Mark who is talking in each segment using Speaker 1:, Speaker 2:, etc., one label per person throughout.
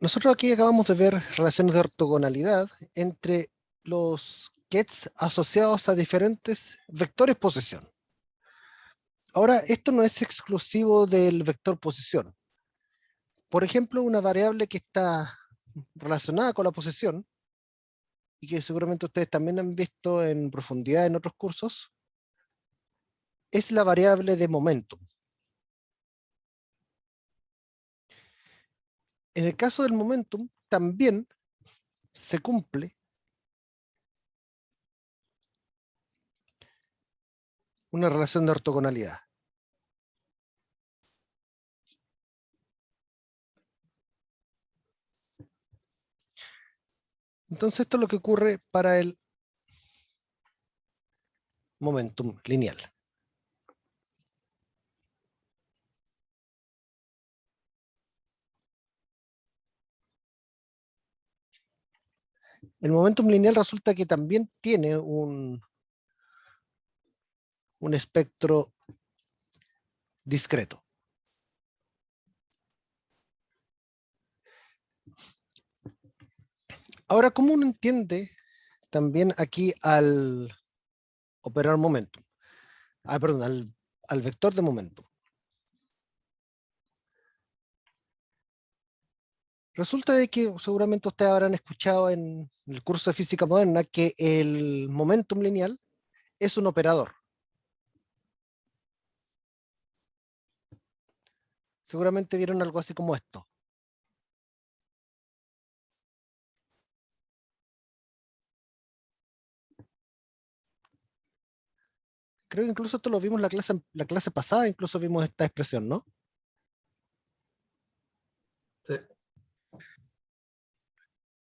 Speaker 1: Nosotros aquí acabamos de ver relaciones de ortogonalidad entre los kets asociados a diferentes vectores posición. Ahora, esto no es exclusivo del vector posición. Por ejemplo, una variable que está relacionada con la posición y que seguramente ustedes también han visto en profundidad en otros cursos, es la variable de momentum. En el caso del momentum, también se cumple una relación de ortogonalidad. Entonces, esto es lo que ocurre para el momentum lineal. El momentum lineal resulta que también tiene un espectro discreto. Ahora, ¿cómo uno entiende también aquí al operar momentum? Perdón, al vector de momentum. Resulta de que seguramente ustedes habrán escuchado en el curso de física moderna que el momentum lineal es un operador. Seguramente vieron algo así como esto. Creo que incluso esto lo vimos en la clase pasada, incluso vimos esta expresión, ¿no?
Speaker 2: Sí.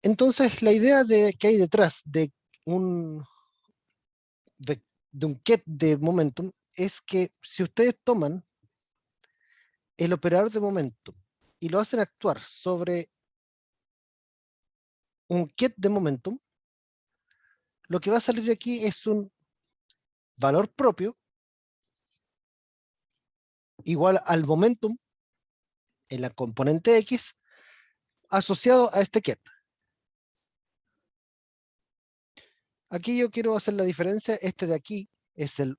Speaker 1: Entonces, la idea que hay detrás de un ket de momentum es que si ustedes toman el operador de momentum y lo hacen actuar sobre un ket de momentum, lo que va a salir de aquí es un valor propio igual al momentum en la componente X asociado a este ket. Aquí yo quiero hacer la diferencia. Este de aquí es el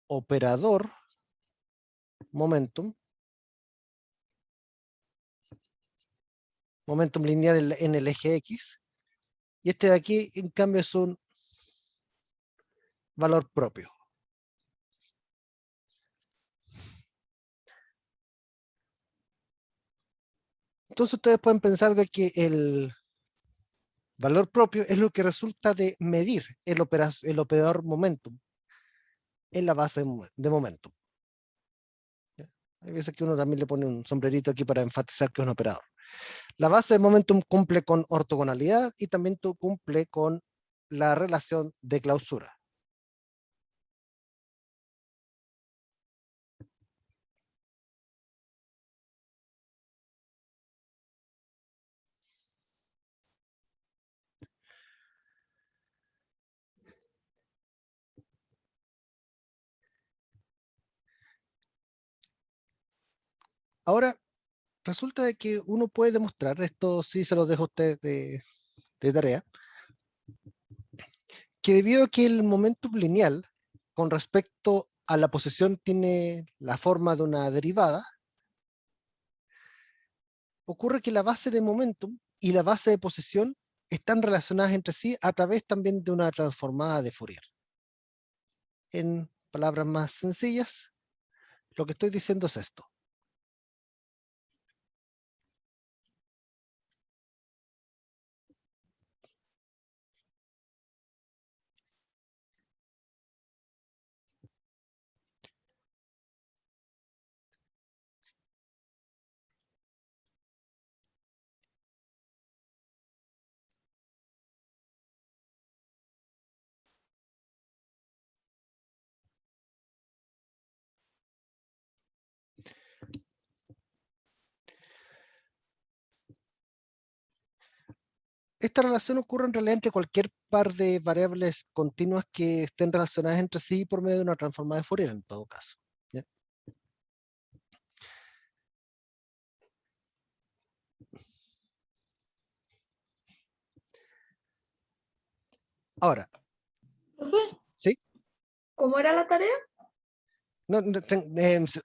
Speaker 1: operador momentum lineal en el eje X, y este de aquí en cambio es un valor propio. Entonces ustedes pueden pensar de que el valor propio es lo que resulta de medir el operador momentum en la base de momentum. Hay veces que uno también le pone un sombrerito aquí para enfatizar que es un operador. La base de momentum cumple con ortogonalidad y también cumple con la relación de clausura. Ahora, resulta de que uno puede demostrar, esto sí se lo dejo a usted de tarea, que debido a que el momentum lineal con respecto a la posición tiene la forma de una derivada, ocurre que la base de momentum y la base de posición están relacionadas entre sí a través también de una transformada de Fourier. En palabras más sencillas, lo que estoy diciendo es esto. Esta relación ocurre en realidad entre cualquier par de variables continuas que estén relacionadas entre sí por medio de una transformada de Fourier en todo caso. ¿Ya? Ahora,
Speaker 2: Profe,
Speaker 1: ¿sí?
Speaker 2: ¿cómo era la tarea?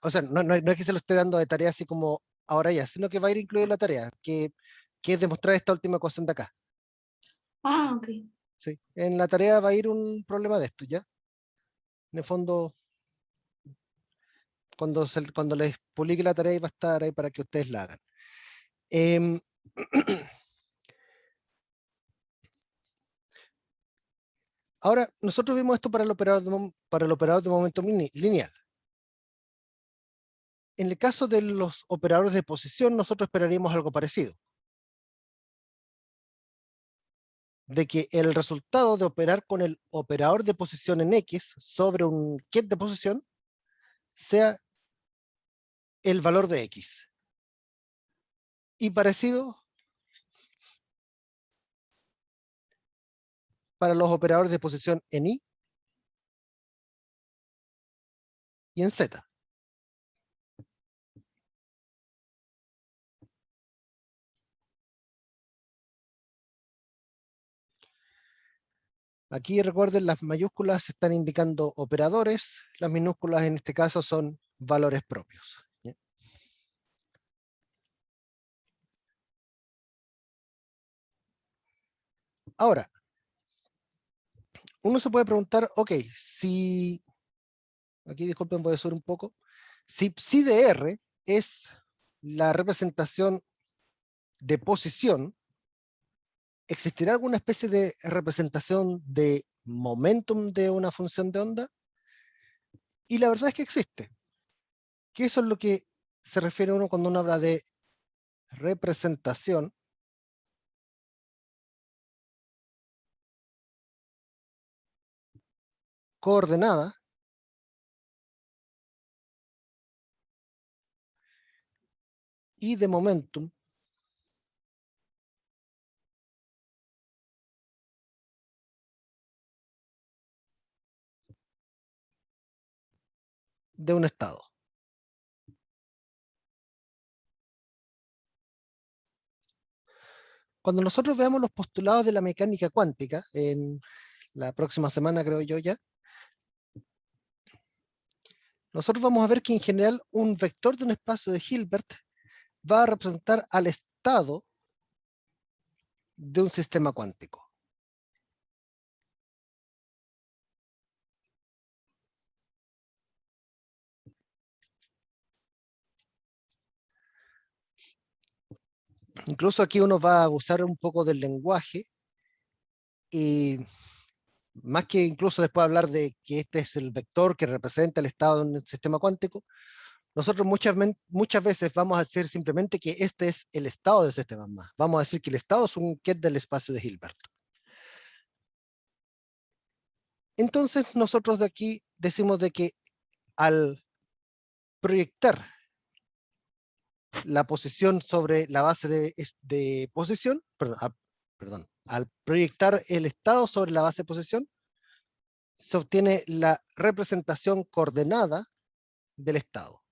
Speaker 1: O sea, no es que se lo esté dando de tarea así como ahora ya, sino que va a ir incluida la tarea, que es demostrar esta última ecuación de acá.
Speaker 2: Ah, ok.
Speaker 1: ¿Sí? En la tarea va a ir un problema de esto, ¿ya? En el fondo, cuando les publique la tarea, va a estar ahí para que ustedes la hagan. Em, Ahora, nosotros vimos esto para para el operador de momento lineal. En el caso de los operadores de posición, nosotros esperaríamos algo parecido. De que el resultado de operar con el operador de posición en X sobre un ket de posición sea el valor de X. Y parecido para los operadores de posición en Y y en Z. Aquí recuerden, las mayúsculas están indicando operadores, las minúsculas en este caso son valores propios. ¿Ya? Ahora, uno se puede preguntar, ok, si, aquí disculpen, voy a subir un poco, si psi de R es la representación de posición, ¿existirá alguna especie de representación de momentum de una función de onda? Y la verdad es que existe, que eso es lo que se refiere uno cuando uno habla de representación coordenada y de momentum de un estado. Cuando nosotros veamos los postulados de la mecánica cuántica, en la próxima semana creo yo ya, nosotros vamos a ver que en general un vector de un espacio de Hilbert va a representar al estado de un sistema cuántico. Incluso aquí uno va a usar un poco del lenguaje y más que incluso después hablar de que este es el vector que representa el estado de un sistema cuántico, nosotros muchas veces vamos a decir simplemente que este es el estado del sistema más. Vamos a decir que el estado es un ket del espacio de Hilbert. Entonces nosotros de aquí decimos de que al proyectar la posición sobre la base de posición, perdón, al proyectar el estado sobre la base de posición, se obtiene la representación coordenada del estado.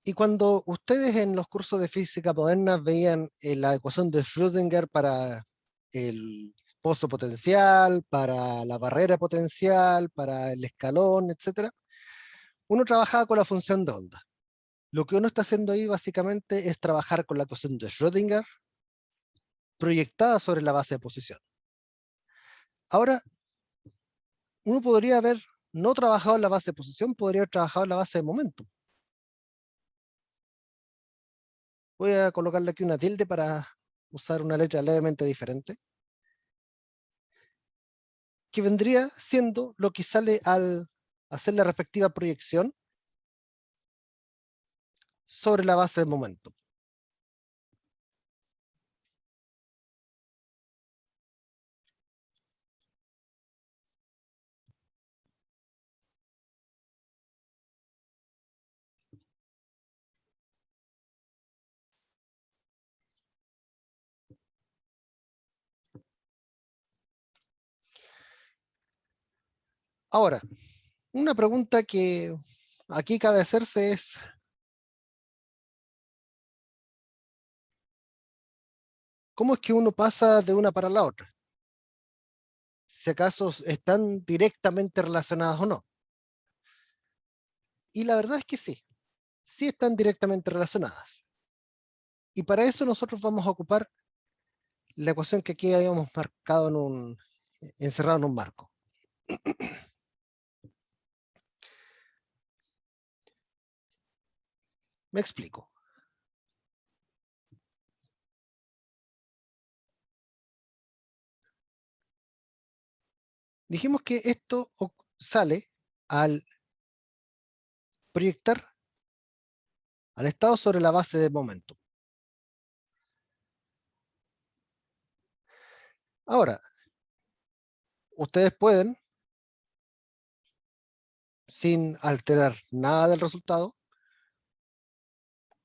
Speaker 1: Y cuando ustedes en los cursos de física moderna veían la ecuación de Schrödinger para el pozo potencial, para la barrera potencial, para el escalón, etcétera, uno trabajaba con la función de onda. Lo que uno está haciendo ahí básicamente es trabajar con la ecuación de Schrödinger proyectada sobre la base de posición. Ahora, uno podría haber no trabajado en la base de posición, podría haber trabajado en la base de momento. Voy a colocarle aquí una tilde para usar una letra levemente diferente, que vendría siendo lo que sale al hacer la respectiva proyección sobre la base de momento. Ahora, una pregunta que aquí cabe hacerse es, ¿cómo es que uno pasa de una para la otra? Si acaso están directamente relacionadas o no. Y la verdad es que sí, sí están directamente relacionadas. Y para eso nosotros vamos a ocupar la ecuación que aquí habíamos marcado encerrado en un marco. Me explico. Dijimos que esto sale al proyectar al estado sobre la base de momento. Ahora, ustedes pueden, sin alterar nada del resultado,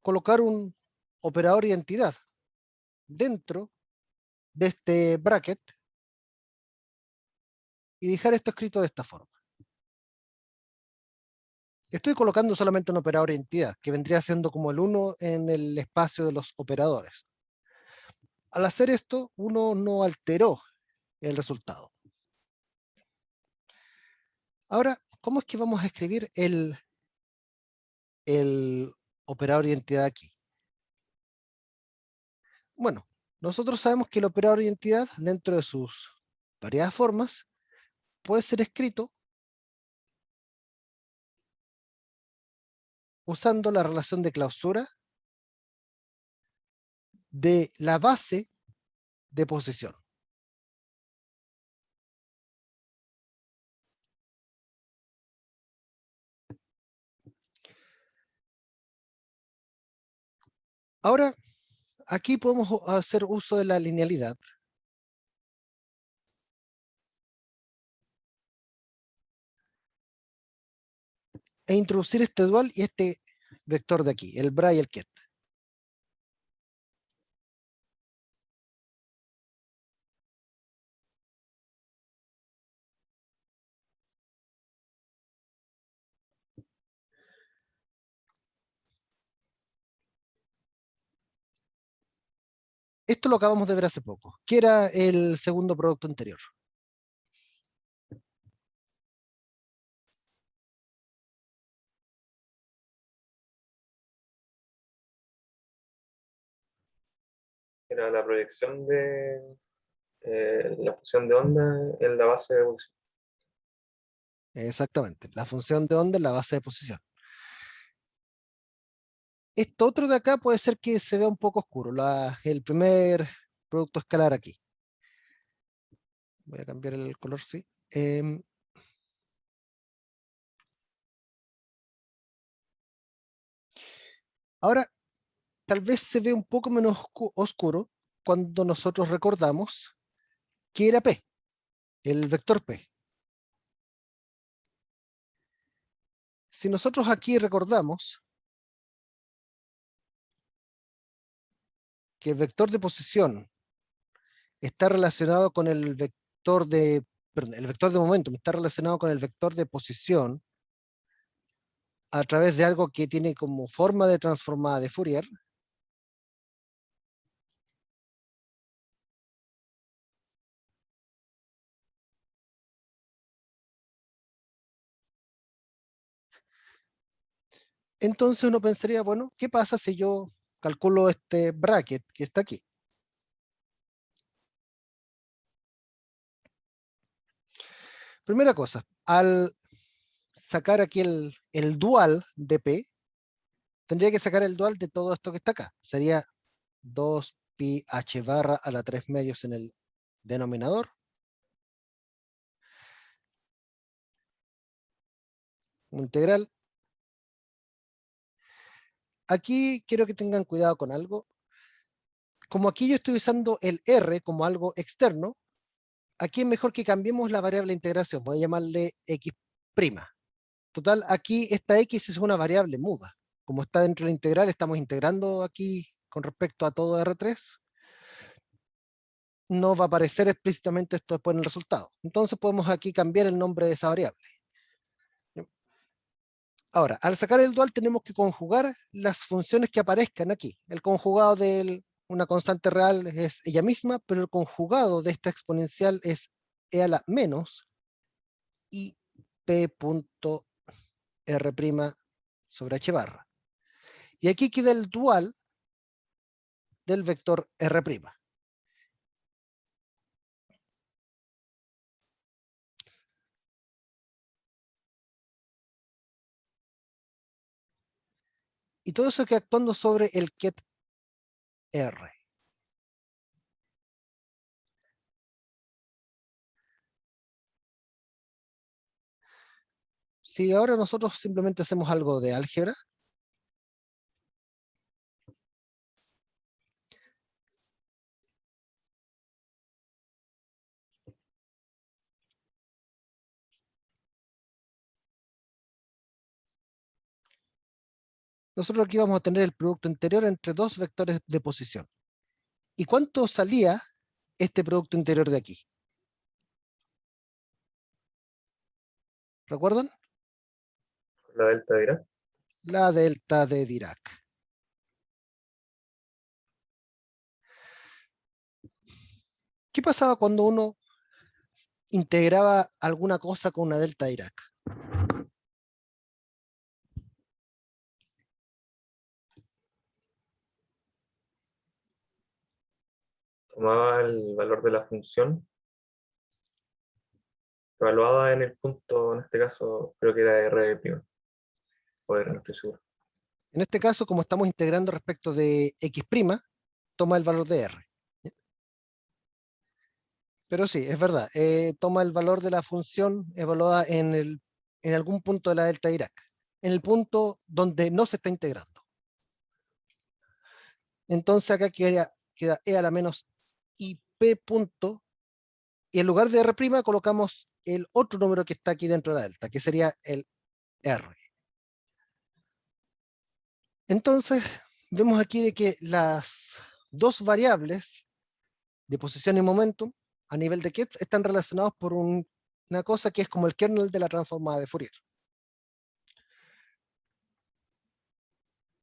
Speaker 1: colocar un operador identidad dentro de este bracket y dejar esto escrito de esta forma. Estoy colocando solamente un operador identidad, que vendría siendo como el 1 en el espacio de los operadores. Al hacer esto, uno no alteró el resultado. Ahora, ¿cómo es que vamos a escribir el operador identidad aquí? Bueno, nosotros sabemos que el operador identidad, dentro de sus variadas formas, puede ser escrito usando la relación de clausura de la base de posición. Ahora, aquí podemos hacer uso de la linealidad. E introducir este dual y este vector de aquí, el bra y el ket. Esto lo acabamos de ver hace poco, que era el segundo producto anterior.
Speaker 3: Era la proyección de la función de onda en la base de evolución.
Speaker 1: Exactamente, la función de onda en la base de posición. Esto otro de acá puede ser que se vea un poco oscuro, el primer producto escalar aquí. Voy a cambiar el color, sí. Ahora, tal vez se ve un poco menos oscuro cuando nosotros recordamos que era P, el vector P. Si nosotros aquí recordamos que el vector de posición está relacionado con el vector de momentum está relacionado con el vector de posición a través de algo que tiene como forma de transformada de Fourier. Entonces uno pensaría, bueno, ¿qué pasa si yo calculo este bracket que está aquí? Primera cosa, al sacar aquí el dual de P, tendría que sacar el dual de todo esto que está acá. Sería 2 pi h barra a la 3 medios en el denominador. Integral. Aquí quiero que tengan cuidado con algo. Como aquí yo estoy usando el R como algo externo, aquí es mejor que cambiemos la variable de integración. Voy a llamarle x'. Total, aquí esta x es una variable muda. Como está dentro de la integral, estamos integrando aquí con respecto a todo R3. No va a aparecer explícitamente esto después en el resultado. Entonces podemos aquí cambiar el nombre de esa variable. Ahora, al sacar el dual tenemos que conjugar las funciones que aparezcan aquí. El conjugado de una constante real es ella misma, pero el conjugado de esta exponencial es e a la menos i p punto r' sobre h barra. Y aquí queda el dual del vector r'. Y todo eso queda actuando sobre el ket R. Si ahora nosotros simplemente hacemos algo de álgebra, nosotros aquí vamos a tener el producto interior entre dos vectores de posición. ¿Y cuánto salía este producto interior de aquí? ¿Recuerdan?
Speaker 3: La delta dirá.
Speaker 1: La delta de Dirac. ¿Qué pasaba cuando uno integraba alguna cosa con una delta de Dirac?
Speaker 3: Tomaba el valor de la función evaluada en el punto, en este caso, creo que era R', o R, no estoy seguro.
Speaker 1: En este caso, como estamos integrando respecto de x', toma el valor de R. Pero sí, es verdad, toma el valor de la función evaluada en algún punto de la delta Dirac, en el punto donde no se está integrando. Entonces acá queda e a la menos ip punto, y en lugar de R' colocamos el otro número que está aquí dentro de la delta, que sería el R. Entonces, vemos aquí de que las dos variables de posición y momentum a nivel de Ketz están relacionados por una cosa que es como el kernel de la transformada de Fourier.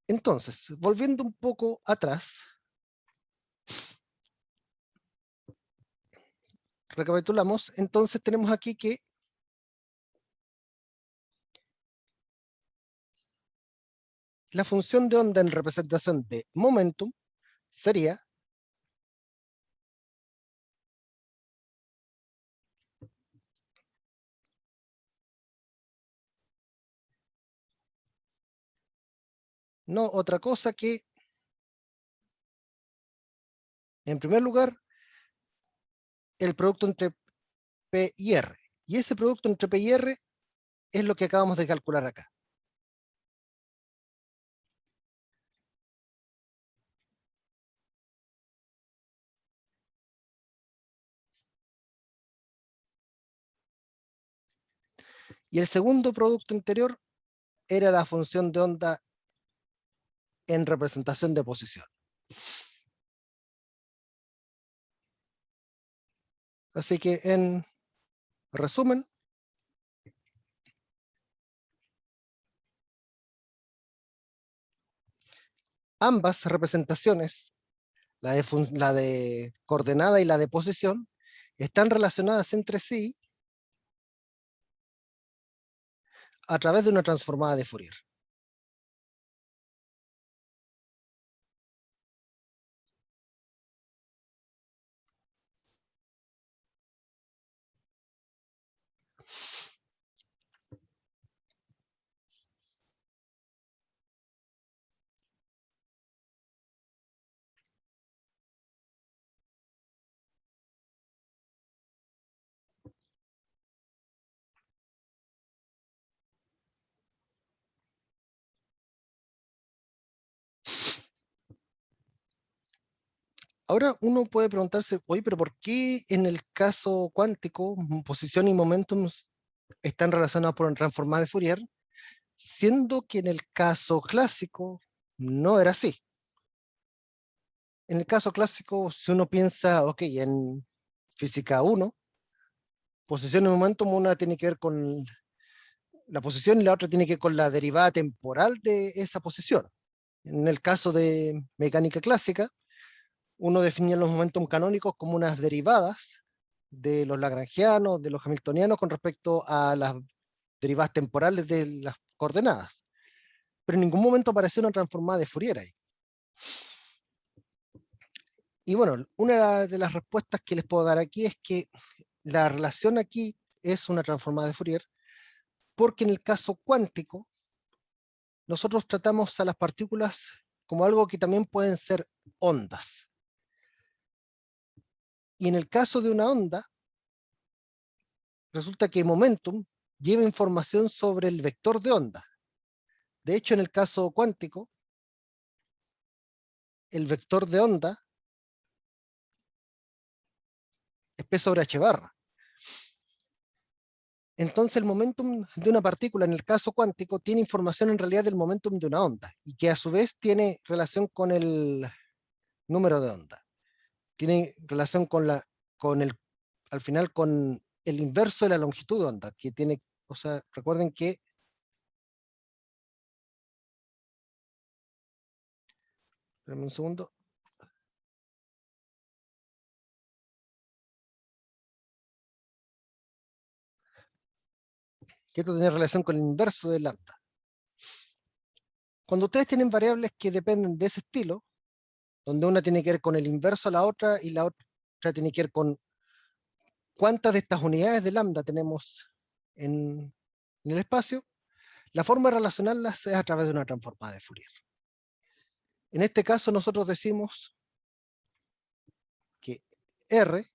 Speaker 1: Entonces, volviendo un poco atrás, recapitulamos, entonces tenemos aquí que la función de onda en representación de momentum sería no otra cosa que, en primer lugar, el producto entre P y R. Y ese producto entre P y R es lo que acabamos de calcular acá. Y el segundo producto interior era la función de onda en representación de posición. Así que en resumen, ambas representaciones, la de coordenada y la de posición, están relacionadas entre sí a través de una transformada de Fourier. Ahora uno puede preguntarse, oye, pero ¿por qué en el caso cuántico posición y momentum están relacionados por una transformada de Fourier, siendo que en el caso clásico no era así? En el caso clásico, si uno piensa, ok, en física 1, posición y momentum, una tiene que ver con la posición y la otra tiene que ver con la derivada temporal de esa posición. En el caso de mecánica clásica, uno definía los momentos canónicos como unas derivadas de los lagrangianos, de los hamiltonianos con respecto a las derivadas temporales de las coordenadas. Pero en ningún momento apareció una transformada de Fourier ahí. Y bueno, una de las respuestas que les puedo dar aquí es que la relación aquí es una transformada de Fourier, porque en el caso cuántico, nosotros tratamos a las partículas como algo que también pueden ser ondas. Y en el caso de una onda, resulta que momentum lleva información sobre el vector de onda. De hecho, en el caso cuántico, el vector de onda es P sobre h barra. Entonces el momentum de una partícula en el caso cuántico tiene información en realidad del momentum de una onda y que a su vez tiene relación con el número de onda. Tiene relación con al final con el inverso de la longitud de onda, que tiene, o sea, recuerden que espérame un segundo. Que esto tiene relación con el inverso de lambda. Cuando ustedes tienen variables que dependen de ese estilo, donde una tiene que ver con el inverso a la otra y la otra tiene que ver con cuántas de estas unidades de lambda tenemos en el espacio, la forma de relacionarlas es a través de una transformada de Fourier. En este caso nosotros decimos que R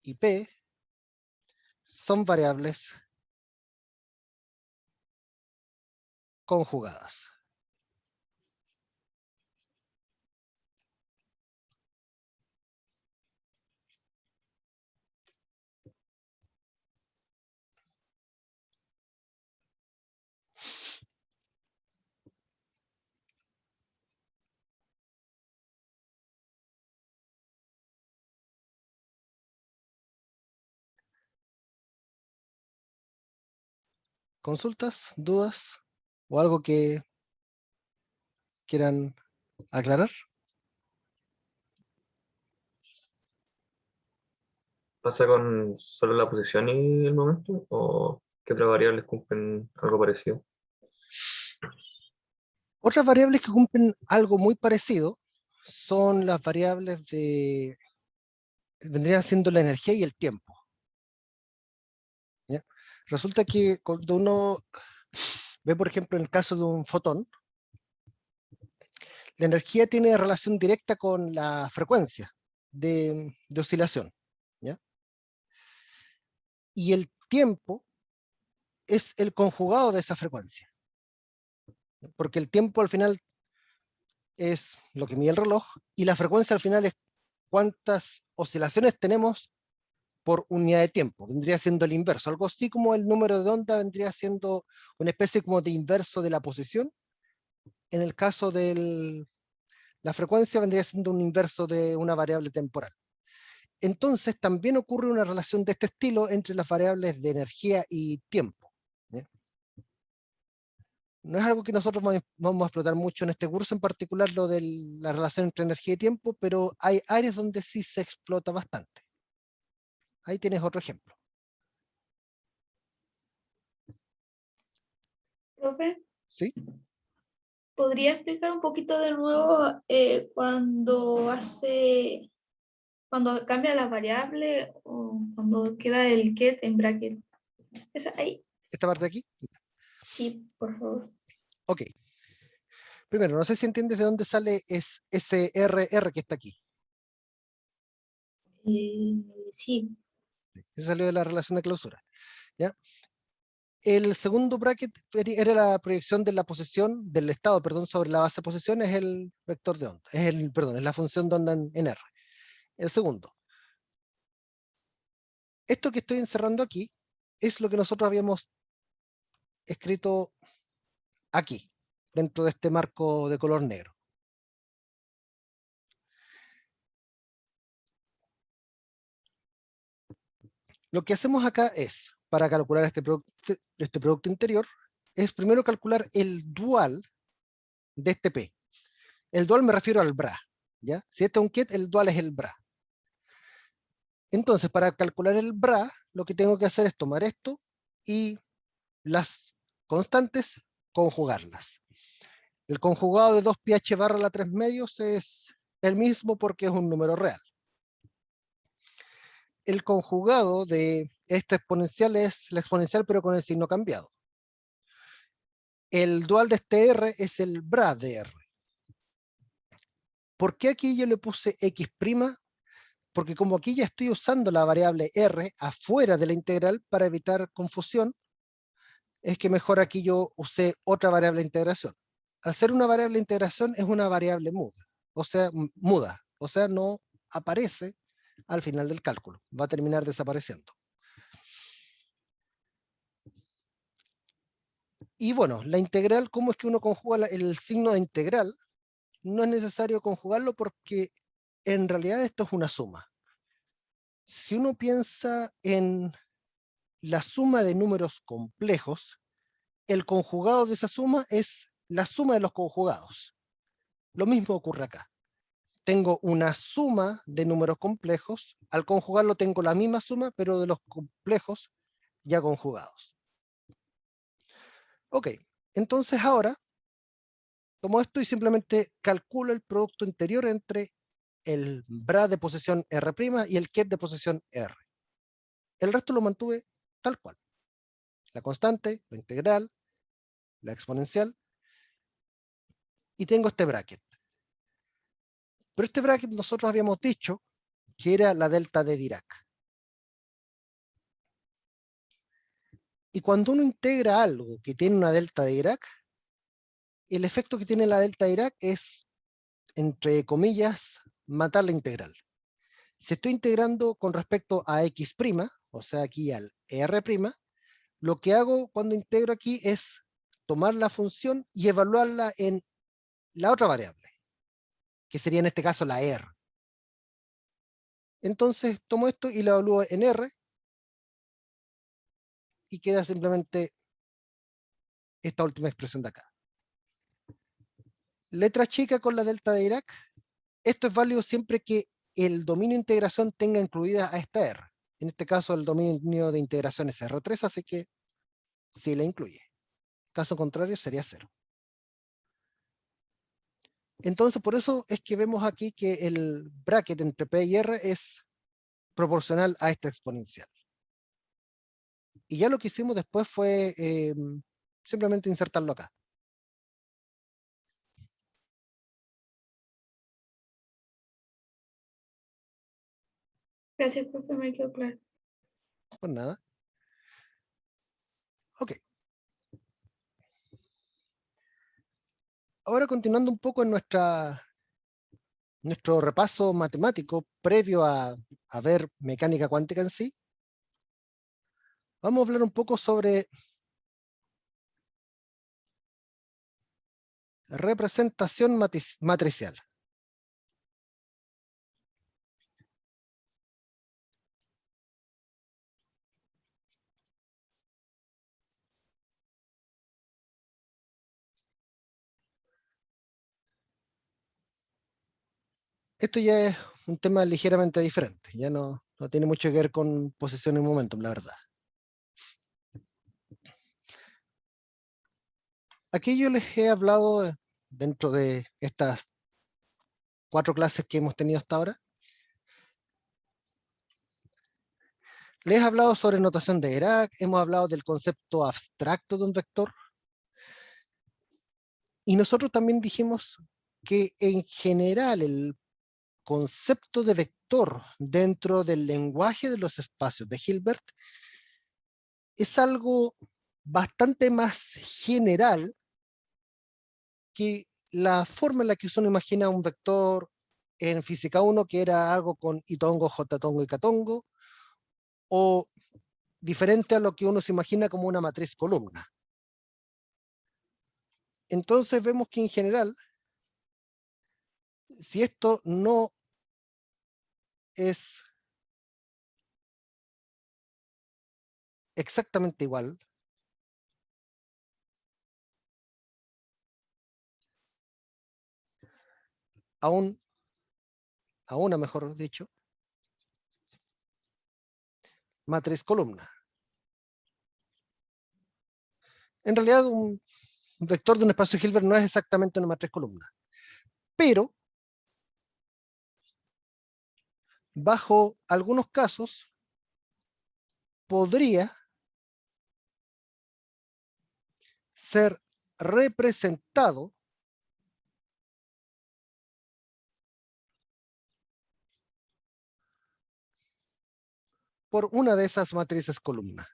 Speaker 1: y P son variables conjugadas. ¿Consultas, dudas o algo que quieran aclarar?
Speaker 3: ¿Pasa con solo la posición y el momento? ¿O qué otras variables cumplen algo parecido?
Speaker 1: Otras variables que cumplen algo muy parecido son las variables vendrían siendo la energía y el tiempo. ¿Ya? Resulta que cuando uno ve, por ejemplo, en el caso de un fotón, la energía tiene relación directa con la frecuencia de oscilación. ¿Ya? Y el tiempo es el conjugado de esa frecuencia. Porque el tiempo al final es lo que mide el reloj y la frecuencia al final es cuántas oscilaciones tenemos por unidad de tiempo. Vendría siendo el inverso. Algo así como el número de onda vendría siendo una especie como de inverso de la posición. En el caso de la frecuencia vendría siendo un inverso de una variable temporal. Entonces también ocurre una relación de este estilo entre las variables de energía y tiempo. ¿Bien? No es algo que nosotros vamos a explotar mucho en este curso, en particular lo de la relación entre energía y tiempo, pero hay áreas donde sí se explota bastante. Ahí tienes otro ejemplo.
Speaker 2: Profe,
Speaker 1: ¿Sí?
Speaker 2: ¿podría explicar un poquito de nuevo cuando cambia la variable o cuando queda el get en bracket? Esa ahí,
Speaker 1: Esta parte de aquí.
Speaker 2: sí, por favor.
Speaker 1: Ok. Primero, no sé si entiendes de dónde sale ese RR que está aquí.
Speaker 2: Sí,
Speaker 1: Ese salió de la relación de clausura. ¿Ya? El segundo bracket era la proyección de la posición, del estado, perdón, sobre la base de posición, es el vector de onda. Perdón, es la función de onda en R. El segundo. Esto que estoy encerrando aquí es lo que nosotros habíamos escrito aquí, dentro de este marco de color negro. Lo que hacemos acá es, para calcular este producto interior, es primero calcular el dual de este P. El dual me refiero al bra, ¿ya? Si este es un ket, el dual es el bra. Entonces, para calcular el bra, lo que tengo que hacer es tomar esto y las constantes, conjugarlas. El conjugado de 2πh barra la 3 medios es el mismo porque es un número real. El conjugado de esta exponencial es la exponencial pero con el signo cambiado. El dual de este R es el bra de R. ¿Por qué aquí yo le puse X'? Porque como aquí ya estoy usando la variable R afuera de la integral para evitar confusión, es que mejor aquí yo usé otra variable de integración. Al ser una variable de integración es una variable muda, o sea, no aparece al final del cálculo, va a terminar desapareciendo. Y bueno, la integral, ¿cómo es que uno conjuga el signo de integral? No es necesario conjugarlo porque en realidad esto es una suma. Si uno piensa en la suma de números complejos, el conjugado de esa suma es la suma de los conjugados. Lo mismo ocurre acá. Tengo una suma de números complejos, al conjugarlo tengo la misma suma, pero de los complejos ya conjugados. Ok, entonces ahora tomo esto y simplemente calculo el producto interior entre el bra de posición R' y el ket de posición R. El resto lo mantuve tal cual. La constante, la integral, la exponencial, y tengo este bracket. Pero este bracket nosotros habíamos dicho que era la delta de Dirac. Y cuando uno integra algo que tiene una delta de Dirac, el efecto que tiene la delta de Dirac es, entre comillas, matar la integral. Si estoy integrando con respecto a X', o sea aquí al R', lo que hago cuando integro aquí es tomar la función y evaluarla en la otra variable, que sería en este caso la R. Entonces tomo esto y lo evalúo en R, y queda simplemente esta última expresión de acá. Letra chica con la delta de Dirac. Esto es válido siempre que el dominio de integración tenga incluida a esta R. En este caso el dominio de integración es R3, así que sí la incluye. Caso contrario sería 0. Entonces por eso es que vemos aquí que el bracket entre P y R es proporcional a esta exponencial. Y ya lo que hicimos después fue simplemente insertarlo acá.
Speaker 2: Gracias, profe, me quedó claro.
Speaker 1: Pues nada. Ok. Ahora continuando un poco en nuestro repaso matemático previo a ver mecánica cuántica en sí, vamos a hablar un poco sobre representación matricial. Esto ya es un tema ligeramente diferente, ya no tiene mucho que ver con posición y momentum, la verdad. Aquí yo les he hablado dentro de estas 4 clases que hemos tenido hasta ahora. Les he hablado sobre notación de Dirac, hemos hablado del concepto abstracto de un vector. Y nosotros también dijimos que en general el concepto de vector dentro del lenguaje de los espacios de Hilbert es algo bastante más general que la forma en la que uno imagina un vector en física 1, que era algo con itongo, j-tongo y k-tongo, o diferente a lo que uno se imagina como una matriz columna. Entonces vemos que en general, si esto no es exactamente igual a una, mejor dicho, matriz columna. En realidad, un vector de un espacio Hilbert no es exactamente una matriz columna, pero bajo algunos casos podría ser representado por una de esas matrices columna.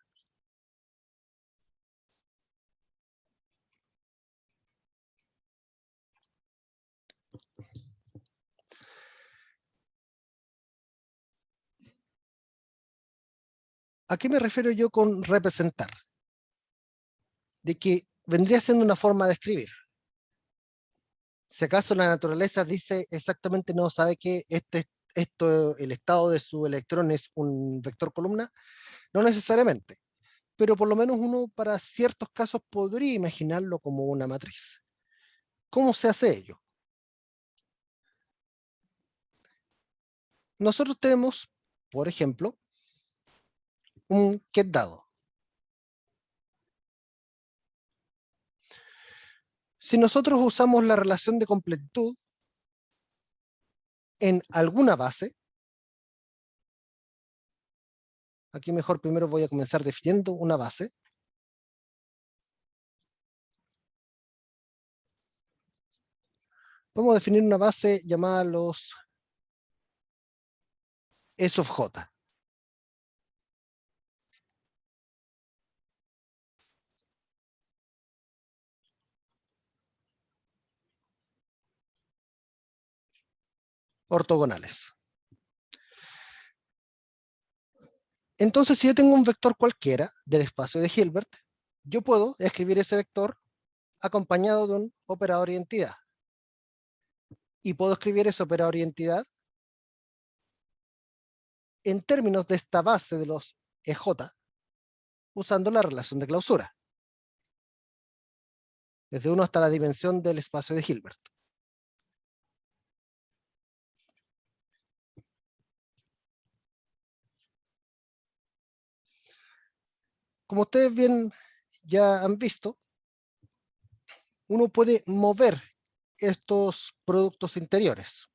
Speaker 1: ¿A qué me refiero yo con representar? De que vendría siendo una forma de escribir. Si acaso la naturaleza dice exactamente, no sabe que el estado de su electrón es un vector columna, no necesariamente, pero por lo menos uno para ciertos casos podría imaginarlo como una matriz. ¿Cómo se hace ello? Nosotros tenemos, por ejemplo, un ket dado. Si nosotros usamos la relación de completitud en alguna base, aquí mejor primero voy a comenzar definiendo una base. Vamos a definir una base llamada los S of J. Ortogonales. Entonces, si yo tengo un vector cualquiera del espacio de Hilbert, yo puedo escribir ese vector acompañado de un operador identidad. Y puedo escribir ese operador identidad en términos de esta base de los EJ, usando la relación de clausura. Desde 1 hasta la dimensión del espacio de Hilbert. Como ustedes bien ya han visto, uno puede mover estos productos interiores.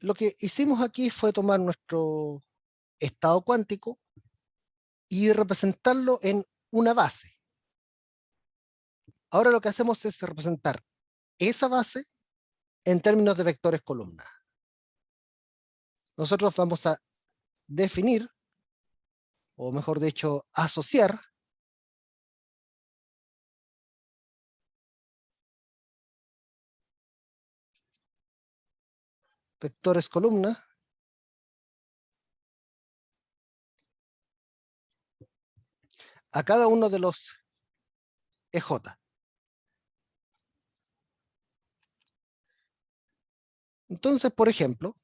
Speaker 1: Lo que hicimos aquí fue tomar nuestro estado cuántico y representarlo en una base. Ahora lo que hacemos es representar esa base en términos de vectores columna. Nosotros vamos a definir, o mejor dicho, asociar vectores columna a cada uno de los EJ. Entonces, por ejemplo,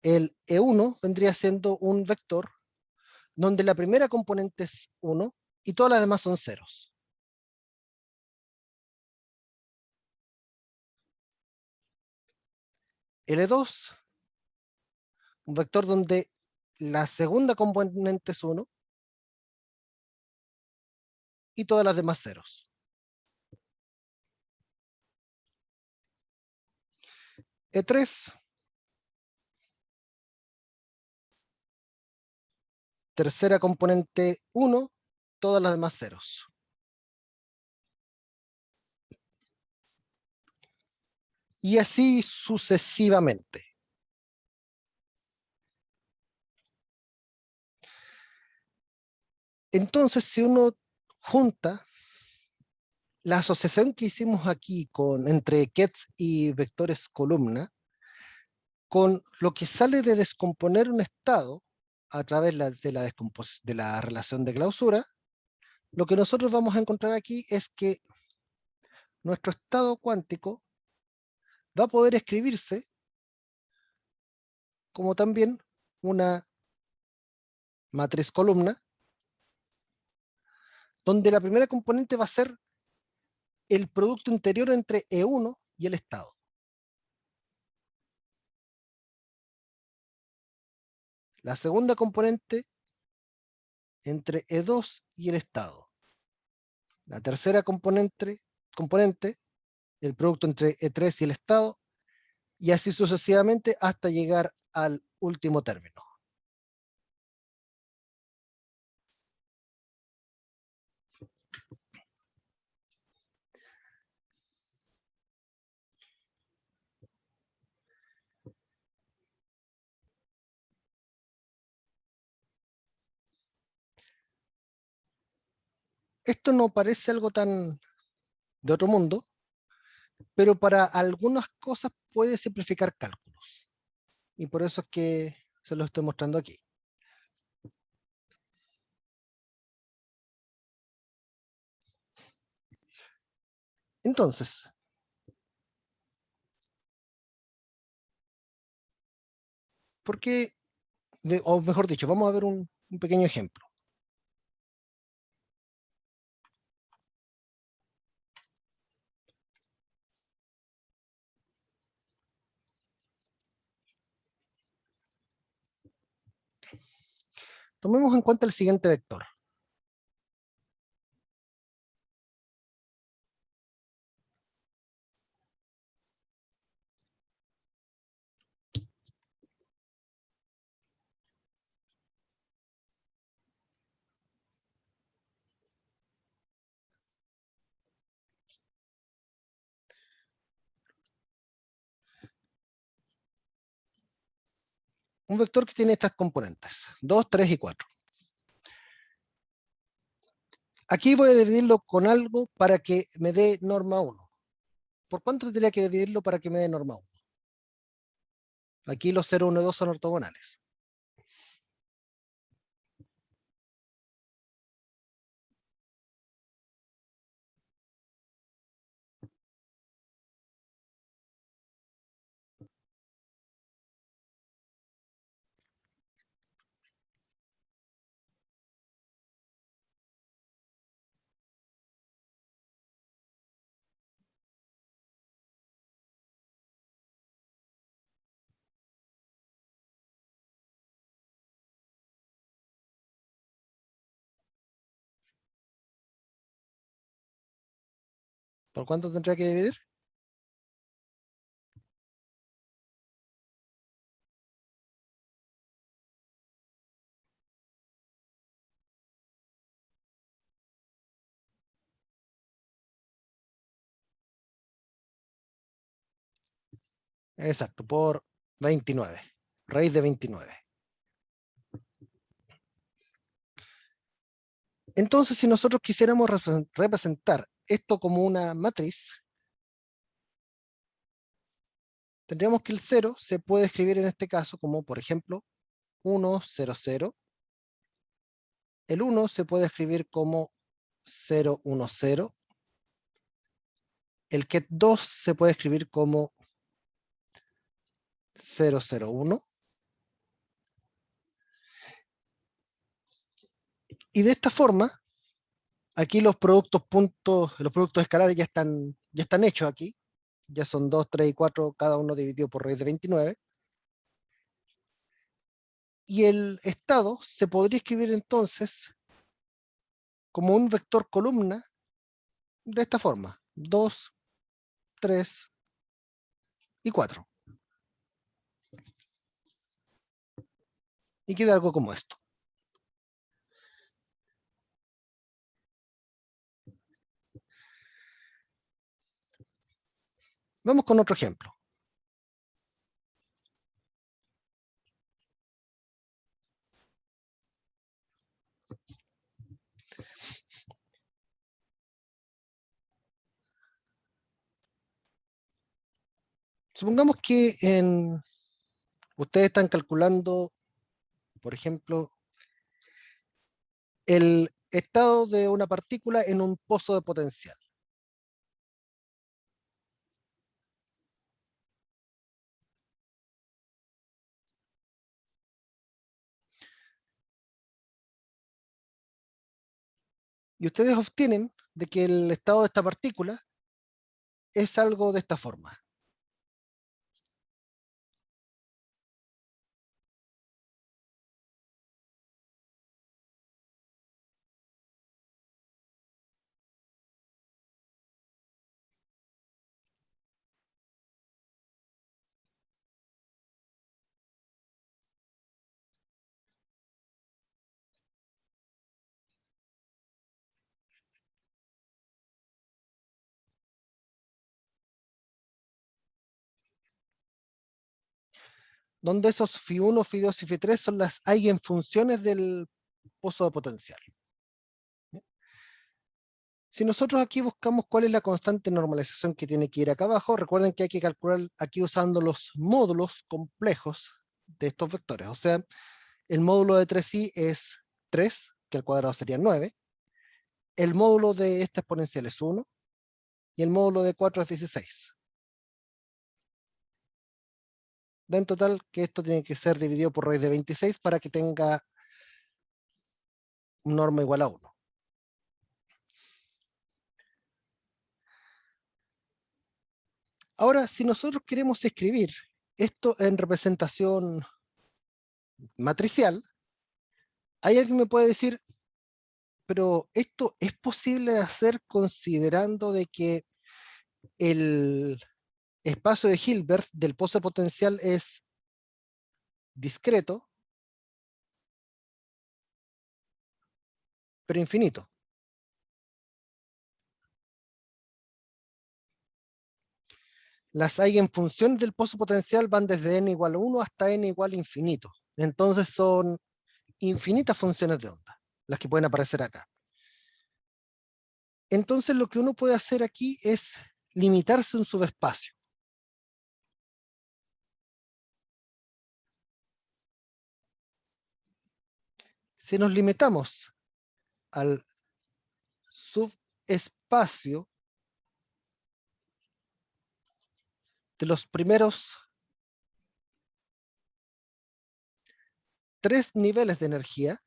Speaker 1: el E1 vendría siendo un vector donde la primera componente es 1 y todas las demás son ceros. El E2, un vector donde la segunda componente es 1 y todas las demás ceros. E3, tercera componente 1, todas las demás ceros. Y así sucesivamente. Entonces, si uno junta la asociación que hicimos aquí entre kets y vectores columna con lo que sale de descomponer un estado a través de la relación de clausura, lo que nosotros vamos a encontrar aquí es que nuestro estado cuántico va a poder escribirse como también una matriz columna, donde la primera componente va a ser el producto interior entre E1 y el estado. La segunda componente entre E2 y el estado. La tercera componente, el producto entre E3 y el estado, y así sucesivamente hasta llegar al último término. Esto no parece algo tan de otro mundo, pero para algunas cosas puede simplificar cálculos. Y por eso es que se lo estoy mostrando aquí. Entonces, ¿por qué? O mejor dicho, vamos a ver un pequeño ejemplo. Tomemos en cuenta el siguiente vector. Un vector que tiene estas componentes, 2, 3 y 4. Aquí voy a dividirlo con algo para que me dé norma 1. ¿Por cuánto tendría que dividirlo para que me dé norma 1? Aquí los 0, 1 y 2 son ortogonales. ¿Por cuánto tendría que dividir? Exacto, por 29. Raíz de 29. Entonces, si nosotros quisiéramos representar esto como una matriz, tendríamos que el 0 se puede escribir en este caso como, por ejemplo, 1, 0, 0. El 1 se puede escribir como 0, 1, 0. El ket 2 se puede escribir como 0, 0, 1. Y de esta forma, aquí los productos escalares ya están hechos aquí. Ya son 2, 3 y 4, cada uno dividido por raíz de 29. Y el estado se podría escribir entonces como un vector columna de esta forma: 2, 3 y 4. Y queda algo como esto. Vamos con otro ejemplo. Supongamos que en Ustedes están calculando, por ejemplo, el estado de una partícula en un pozo de potencial. Y ustedes obtienen de que el estado de esta partícula es algo de esta forma. Donde esos phi1, phi2 y phi3 son las eigenfunciones del pozo de potencial. Si nosotros aquí buscamos cuál es la constante de normalización que tiene que ir acá abajo, recuerden que hay que calcular aquí usando los módulos complejos de estos vectores. O sea, el módulo de 3i es 3, que al cuadrado sería 9. El módulo de esta exponencial es 1. Y el módulo de 4 es 16. Da en total que esto tiene que ser dividido por raíz de 26 para que tenga un norma igual a 1. Ahora, si nosotros queremos escribir esto en representación matricial, hay alguien que me puede decir, pero esto es posible de hacer considerando de que el espacio de Hilbert del pozo potencial es discreto, pero infinito. Las eigenfunciones del pozo potencial van desde n igual a 1 hasta n igual a infinito. Entonces son infinitas funciones de onda, las que pueden aparecer acá. Entonces lo que uno puede hacer aquí es limitarse a un subespacio. Si nos limitamos al subespacio de los primeros 3 niveles de energía,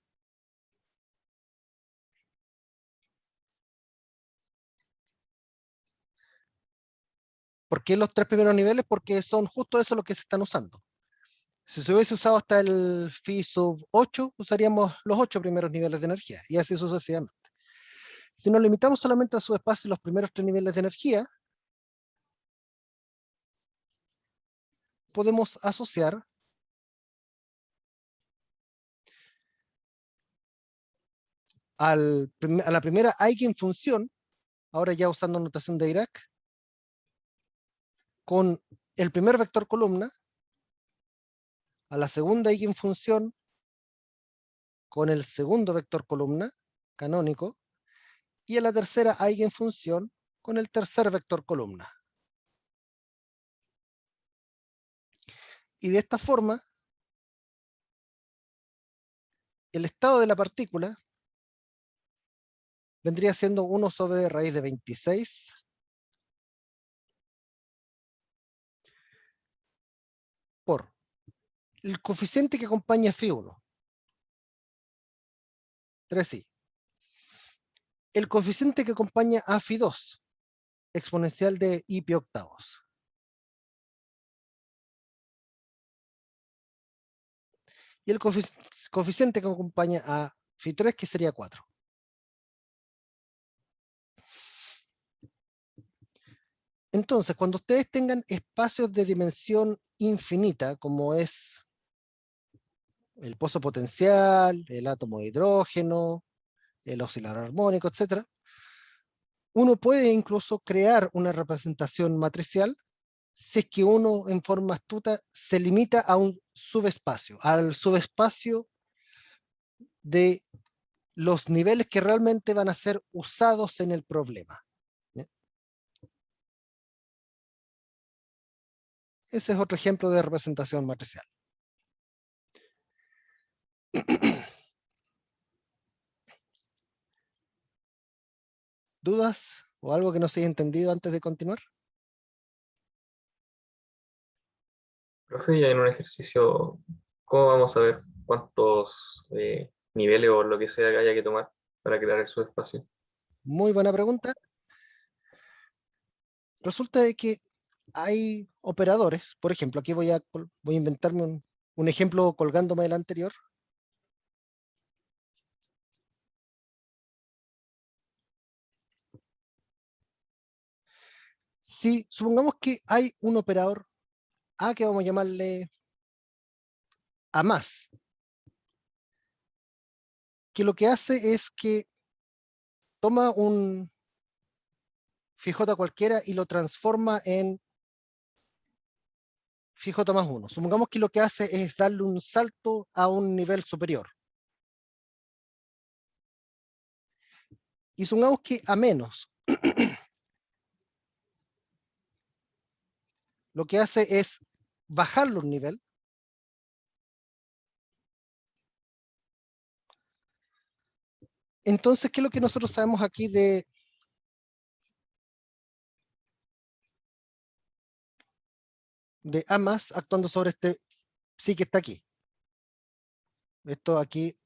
Speaker 1: ¿por qué los 3 primeros niveles? Porque son justo eso lo que se están usando. Si se hubiese usado hasta el phi sub 8, usaríamos los 8 primeros niveles de energía, y así sucesivamente. Si nos limitamos solamente al subespacio de los primeros 3 niveles de energía, podemos asociar a la primera eigenfunción, ahora ya usando notación de Dirac, con el primer vector columna, a la segunda eigenfunción con el segundo vector columna, canónico, y a la tercera eigenfunción con el tercer vector columna. Y de esta forma, el estado de la partícula vendría siendo 1 sobre raíz de 26 por el coeficiente que acompaña Φ1, 3i. El coeficiente que acompaña a Φ2, exponencial de i pi octavos. Y el coeficiente que acompaña a Φ3, que sería 4. Entonces, cuando ustedes tengan espacios de dimensión infinita, como es el pozo potencial, el átomo de hidrógeno, el oscilador armónico, etc., uno puede incluso crear una representación matricial si es que uno en forma astuta se limita a un subespacio, al subespacio de los niveles que realmente van a ser usados en el problema. Ese es otro ejemplo de representación matricial. ¿Dudas o algo que no se haya entendido antes de continuar?
Speaker 3: Profe, ya en un ejercicio, ¿cómo vamos a ver cuántos niveles o lo que sea que haya que tomar para crear el subespacio?
Speaker 1: Muy buena pregunta. Resulta de que hay operadores, por ejemplo, aquí voy a inventarme un ejemplo colgándome del anterior. Si supongamos que hay un operador A que vamos a llamarle A más, que lo que hace es que toma un FJ cualquiera y lo transforma en FJ más 1. Supongamos que lo que hace es darle un salto a un nivel superior. Y supongamos que A menos lo que hace es bajarlo un nivel. Entonces, ¿qué es lo que nosotros sabemos aquí de A más actuando sobre este psi que está aquí? Esto aquí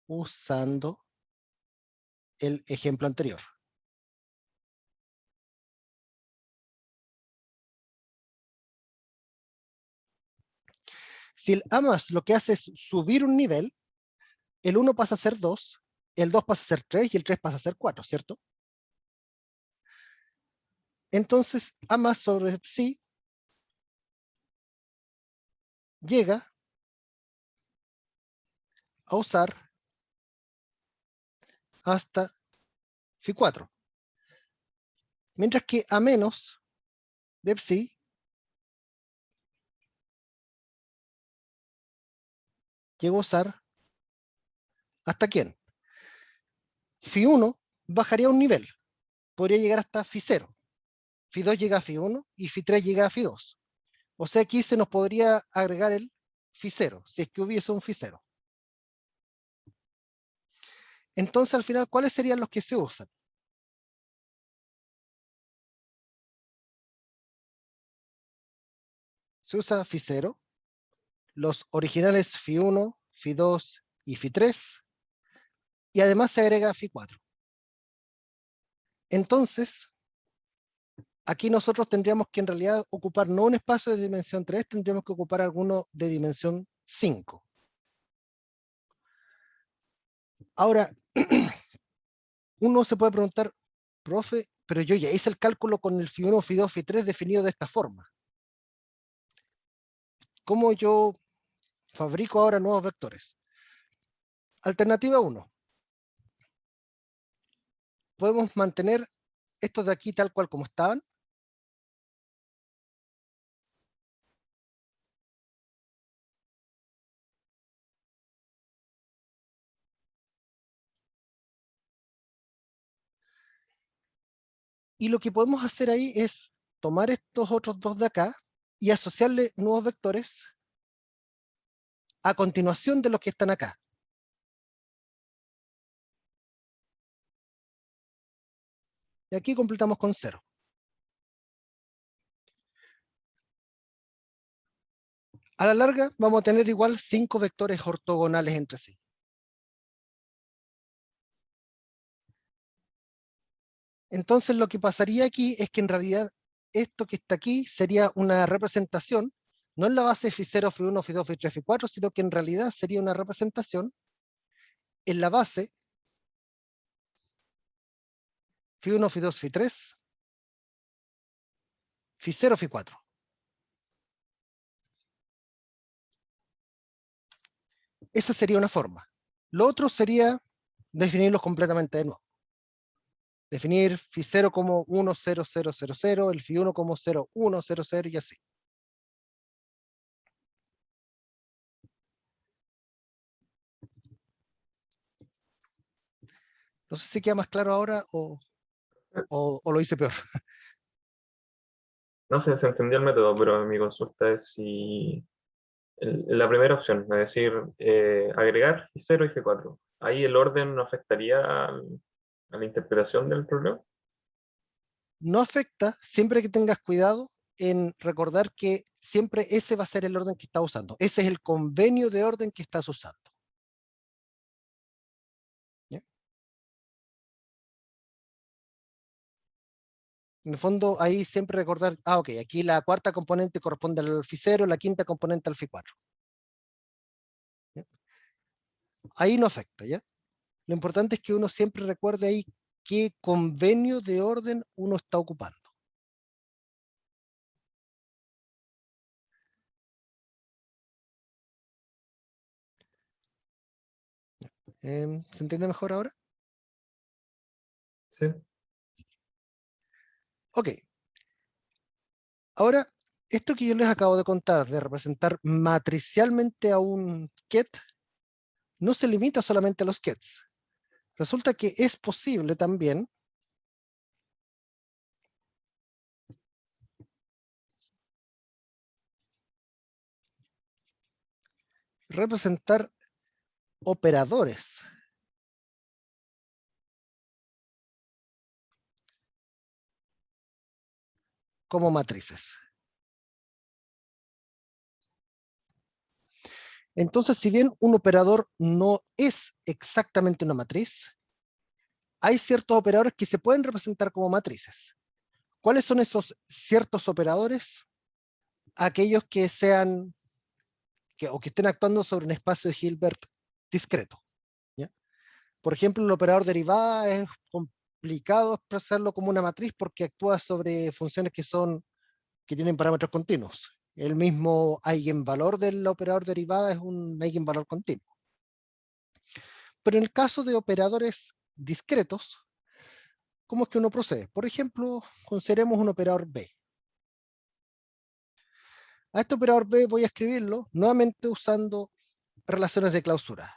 Speaker 1: usando el ejemplo anterior. Si el A más lo que hace es subir un nivel, el 1 pasa a ser 2, el 2 pasa a ser 3 y el 3 pasa a ser 4, ¿cierto? Entonces, A más sobre psi llega a usar hasta phi 4. Mientras que A menos de psi llega a usar ¿hasta quién? Phi 1 bajaría un nivel, podría llegar hasta phi 0. Phi 2 llega a phi 1 y phi 3 llega a phi 2. O sea, aquí se nos podría agregar el phi 0, si es que hubiese un phi 0. Entonces, al final, ¿cuáles serían los que se usan? Se usa phi 0, los originales phi 1, phi 2 y phi 3, y además se agrega phi 4. Entonces, aquí nosotros tendríamos que en realidad ocupar no un espacio de dimensión 3, tendríamos que ocupar alguno de dimensión 5. Ahora, uno se puede preguntar, profe, pero yo ya hice el cálculo con el phi 1, phi 2, phi 3 definido de esta forma. ¿Cómo yo fabrico ahora nuevos vectores? Alternativa 1. Podemos mantener estos de aquí tal cual como estaban. Y lo que podemos hacer ahí es tomar estos otros dos de acá y asociarle nuevos vectores a continuación de los que están acá. Y aquí completamos con 0. A la larga vamos a tener igual 5 vectores ortogonales entre sí. Entonces lo que pasaría aquí es que en realidad esto que está aquí sería una representación, no en la base phi 0, phi 1, phi 2, phi 3, phi 4, sino que en realidad sería una representación en la base phi 1, phi 2, phi 3, phi 0, phi 4. Esa sería una forma. Lo otro sería definirlos completamente de nuevo. Definir phi 0 como 1, 0, 0, 0, 0, el phi 1 como 0, 1, 0, 0 y así. No sé si queda más claro ahora o lo hice peor.
Speaker 3: No sé, se entendió el método, pero mi consulta es si La primera opción, es decir, agregar y0 y F4. Ahí el orden no afectaría a la interpretación del problema.
Speaker 1: No afecta siempre que tengas cuidado en recordar que siempre ese va a ser el orden que estás usando. Ese es el convenio de orden que estás usando. ¿Ya? En el fondo, ahí siempre recordar, ok, aquí la cuarta componente corresponde al Fi0, la quinta componente al Fi4. ¿Ya? Ahí no afecta, ¿ya? Lo importante es que uno siempre recuerde ahí qué convenio de orden uno está ocupando. ¿Se entiende mejor ahora?
Speaker 3: Sí.
Speaker 1: Ok. Ahora, esto que yo les acabo de contar, de representar matricialmente a un ket, no se limita solamente a los kets. Resulta que es posible también representar operadores como matrices. Entonces, si bien un operador no es exactamente una matriz, hay ciertos operadores que se pueden representar como matrices. ¿Cuáles son esos ciertos operadores? Aquellos que sean o que estén actuando sobre un espacio de Hilbert discreto. ¿Ya? Por ejemplo, el operador derivada es complicado expresarlo como una matriz porque actúa sobre funciones que tienen parámetros continuos. El mismo eigenvalor del operador derivada es un eigenvalor continuo. Pero en el caso de operadores discretos, ¿cómo es que uno procede? Por ejemplo, consideremos un operador B. A este operador B voy a escribirlo nuevamente usando relaciones de clausura.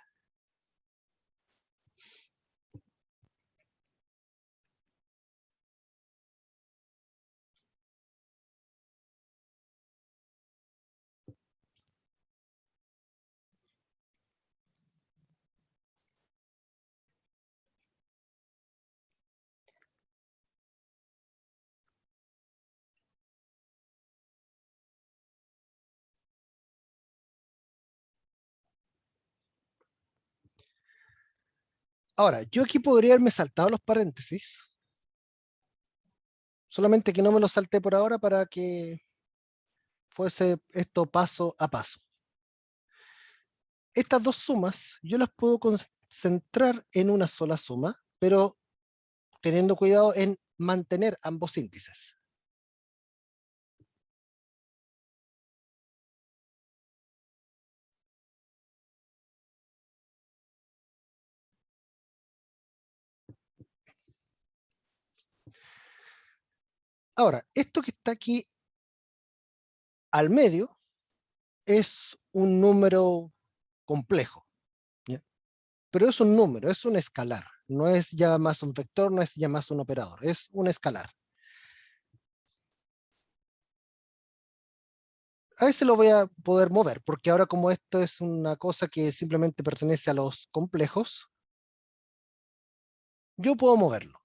Speaker 1: Ahora, yo aquí podría haberme saltado los paréntesis, solamente que no me los salté por ahora para que fuese esto paso a paso. Estas dos sumas yo las puedo concentrar en una sola suma, pero teniendo cuidado en mantener ambos índices. Ahora, esto que está aquí al medio es un número complejo, ¿ya? Pero es un número, es un escalar. No es ya más un vector, no es ya más un operador, es un escalar. A ese lo voy a poder mover, porque ahora como esto es una cosa que simplemente pertenece a los complejos, yo puedo moverlo.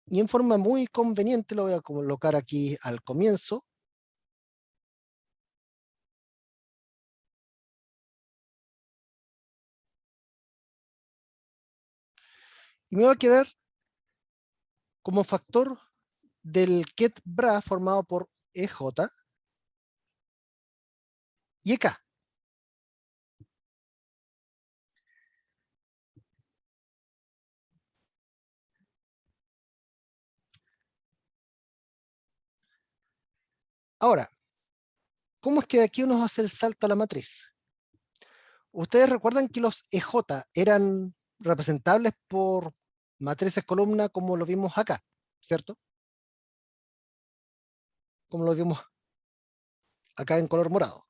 Speaker 1: Y en forma muy conveniente lo voy a colocar aquí al comienzo. Y me va a quedar como factor del ket bra formado por EJ y EK. Ahora, ¿cómo es que de aquí uno hace el salto a la matriz? Ustedes recuerdan que los EJ eran representables por matrices columna como lo vimos acá, ¿cierto? Como lo vimos acá en color morado.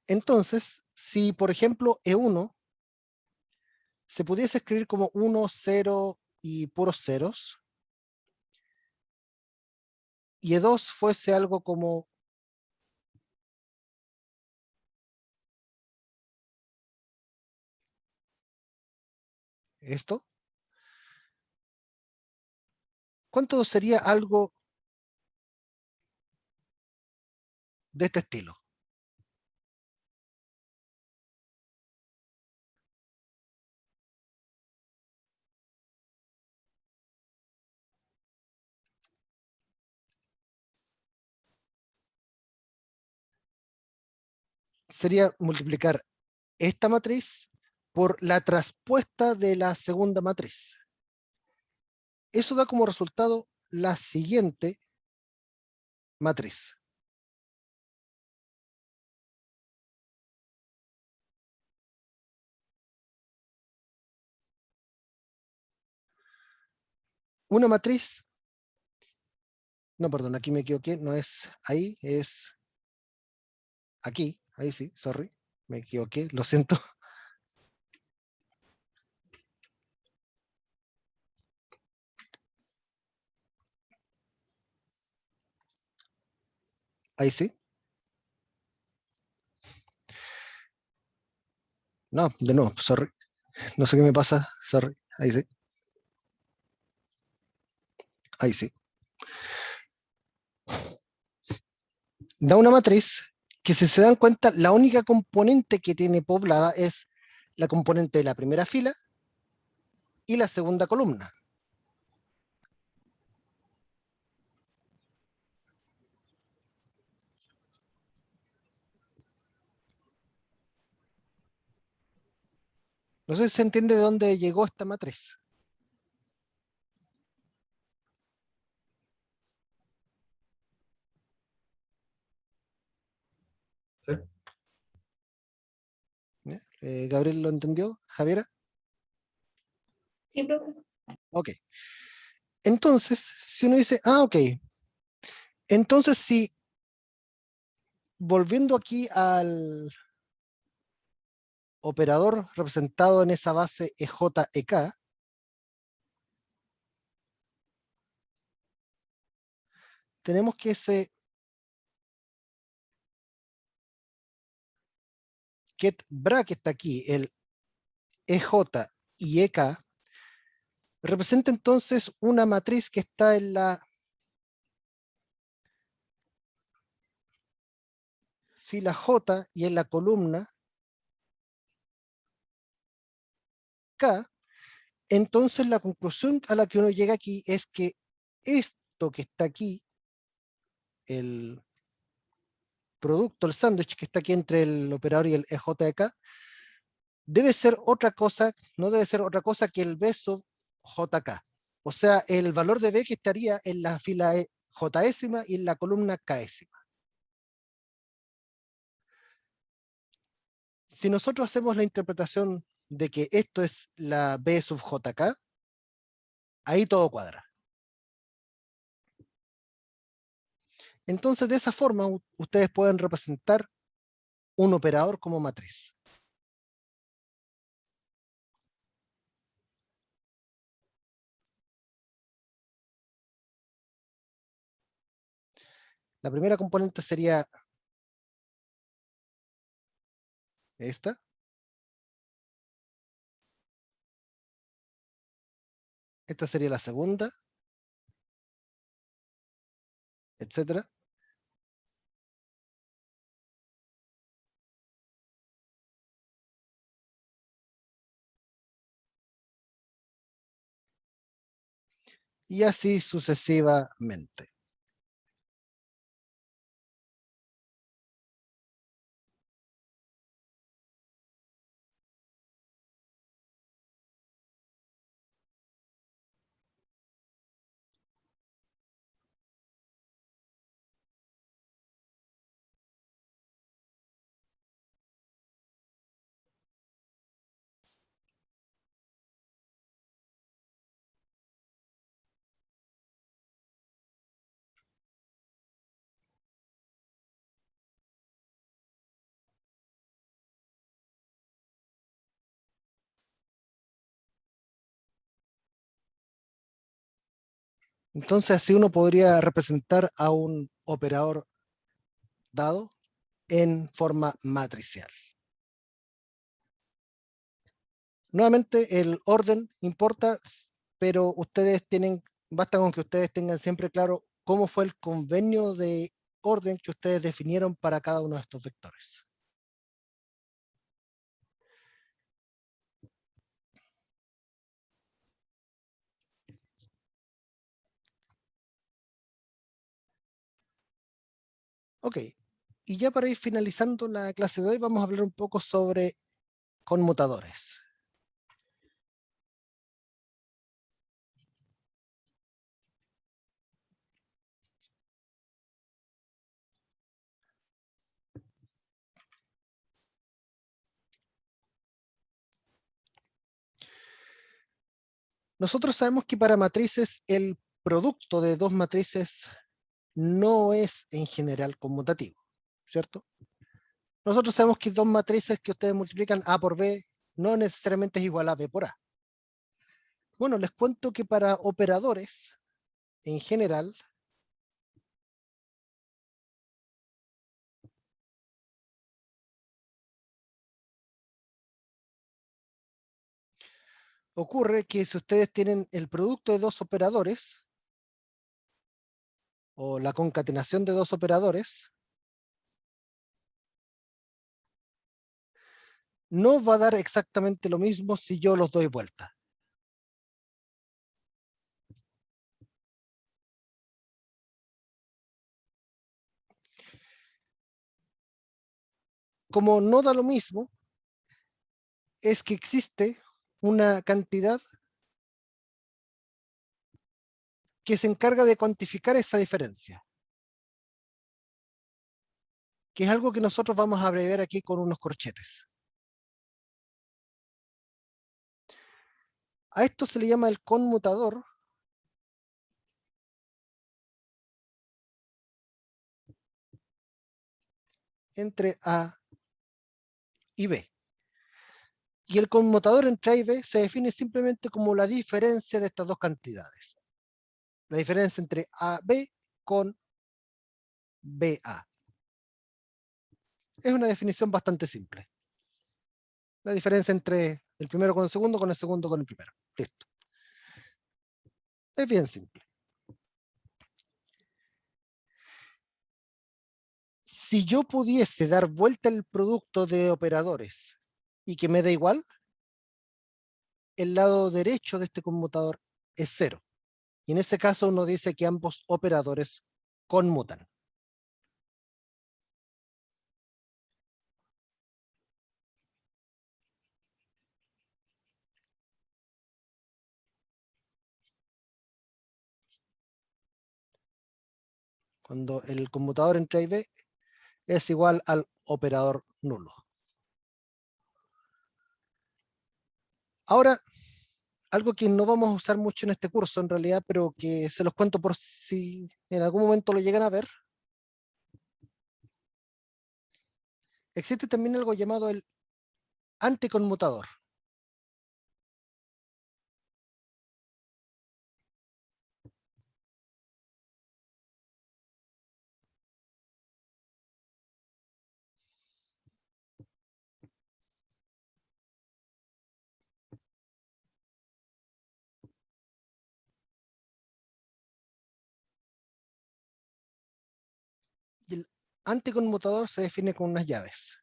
Speaker 1: Entonces, si por ejemplo E1 se pudiese escribir como 1, 0 y puros ceros, y E2 fuese algo como esto, ¿cuánto sería algo de este estilo? Sería multiplicar esta matriz por la traspuesta de la segunda matriz. Eso da como resultado la siguiente matriz. Una matriz, no, perdón, aquí me equivoqué, no es ahí, es aquí, ahí sí, sorry, me equivoqué, lo siento. Ahí sí. No, de nuevo, sorry. No sé qué me pasa, sorry. Ahí sí. Ahí sí. Da una matriz que, si se dan cuenta, la única componente que tiene poblada es la componente de la primera fila y la segunda columna. No sé si se entiende de dónde llegó esta matriz.
Speaker 3: ¿Sí?
Speaker 1: ¿Ya? ¿Gabriel lo entendió? ¿Javiera?
Speaker 2: Sí, profe.
Speaker 1: Ok. Entonces, si uno dice, ok, entonces si, volviendo aquí al operador representado en esa base EJEK, tenemos que ese get bracket aquí, el EJ y EK, representa entonces una matriz que está en la fila J y en la columna K. Entonces la conclusión a la que uno llega aquí es que esto que está aquí, el producto, el sándwich que está aquí entre el operador y el EJK, debe ser otra cosa, no debe ser otra cosa que el B sub JK. O sea, el valor de B que estaría en la fila Jésima y en la columna Késima. Si nosotros hacemos la interpretación de que esto es la B sub JK, ahí todo cuadra. Entonces, de esa forma, ustedes pueden representar un operador como matriz. La primera componente sería esta. Esta sería la segunda, etcétera. Y así sucesivamente. Entonces así uno podría representar a un operador dado en forma matricial. Nuevamente el orden importa, pero ustedes basta con que ustedes tengan siempre claro cómo fue el convenio de orden que ustedes definieron para cada uno de estos vectores. Ok, y ya para ir finalizando la clase de hoy, vamos a hablar un poco sobre conmutadores. Nosotros sabemos que para matrices el producto de dos matrices no es en general conmutativo, ¿cierto? Nosotros sabemos que dos matrices que ustedes multiplican A por B no necesariamente es igual a B por A. Bueno, les cuento que para operadores, en general, ocurre que si ustedes tienen el producto de dos operadores, o la concatenación de dos operadores, no va a dar exactamente lo mismo si yo los doy vuelta. Como no da lo mismo, es que existe una cantidad que se encarga de cuantificar esa diferencia, que es algo que nosotros vamos a abreviar aquí con unos corchetes. A esto se le llama el conmutador entre A y B. Y el conmutador entre A y B se define simplemente como la diferencia de estas dos cantidades. La diferencia entre AB con BA. Es una definición bastante simple. La diferencia entre el primero con el segundo con el primero. Listo. Es bien simple. Si yo pudiese dar vuelta el producto de operadores y que me da igual, el lado derecho de este conmutador es 0. Y en ese caso uno dice que ambos operadores conmutan. Cuando el conmutador entre A y B es igual al operador nulo. Ahora, algo que no vamos a usar mucho en este curso en realidad, pero que se los cuento por si en algún momento lo llegan a ver. Existe también algo llamado el anticonmutador. Y el anticonmutador se define con unas llaves.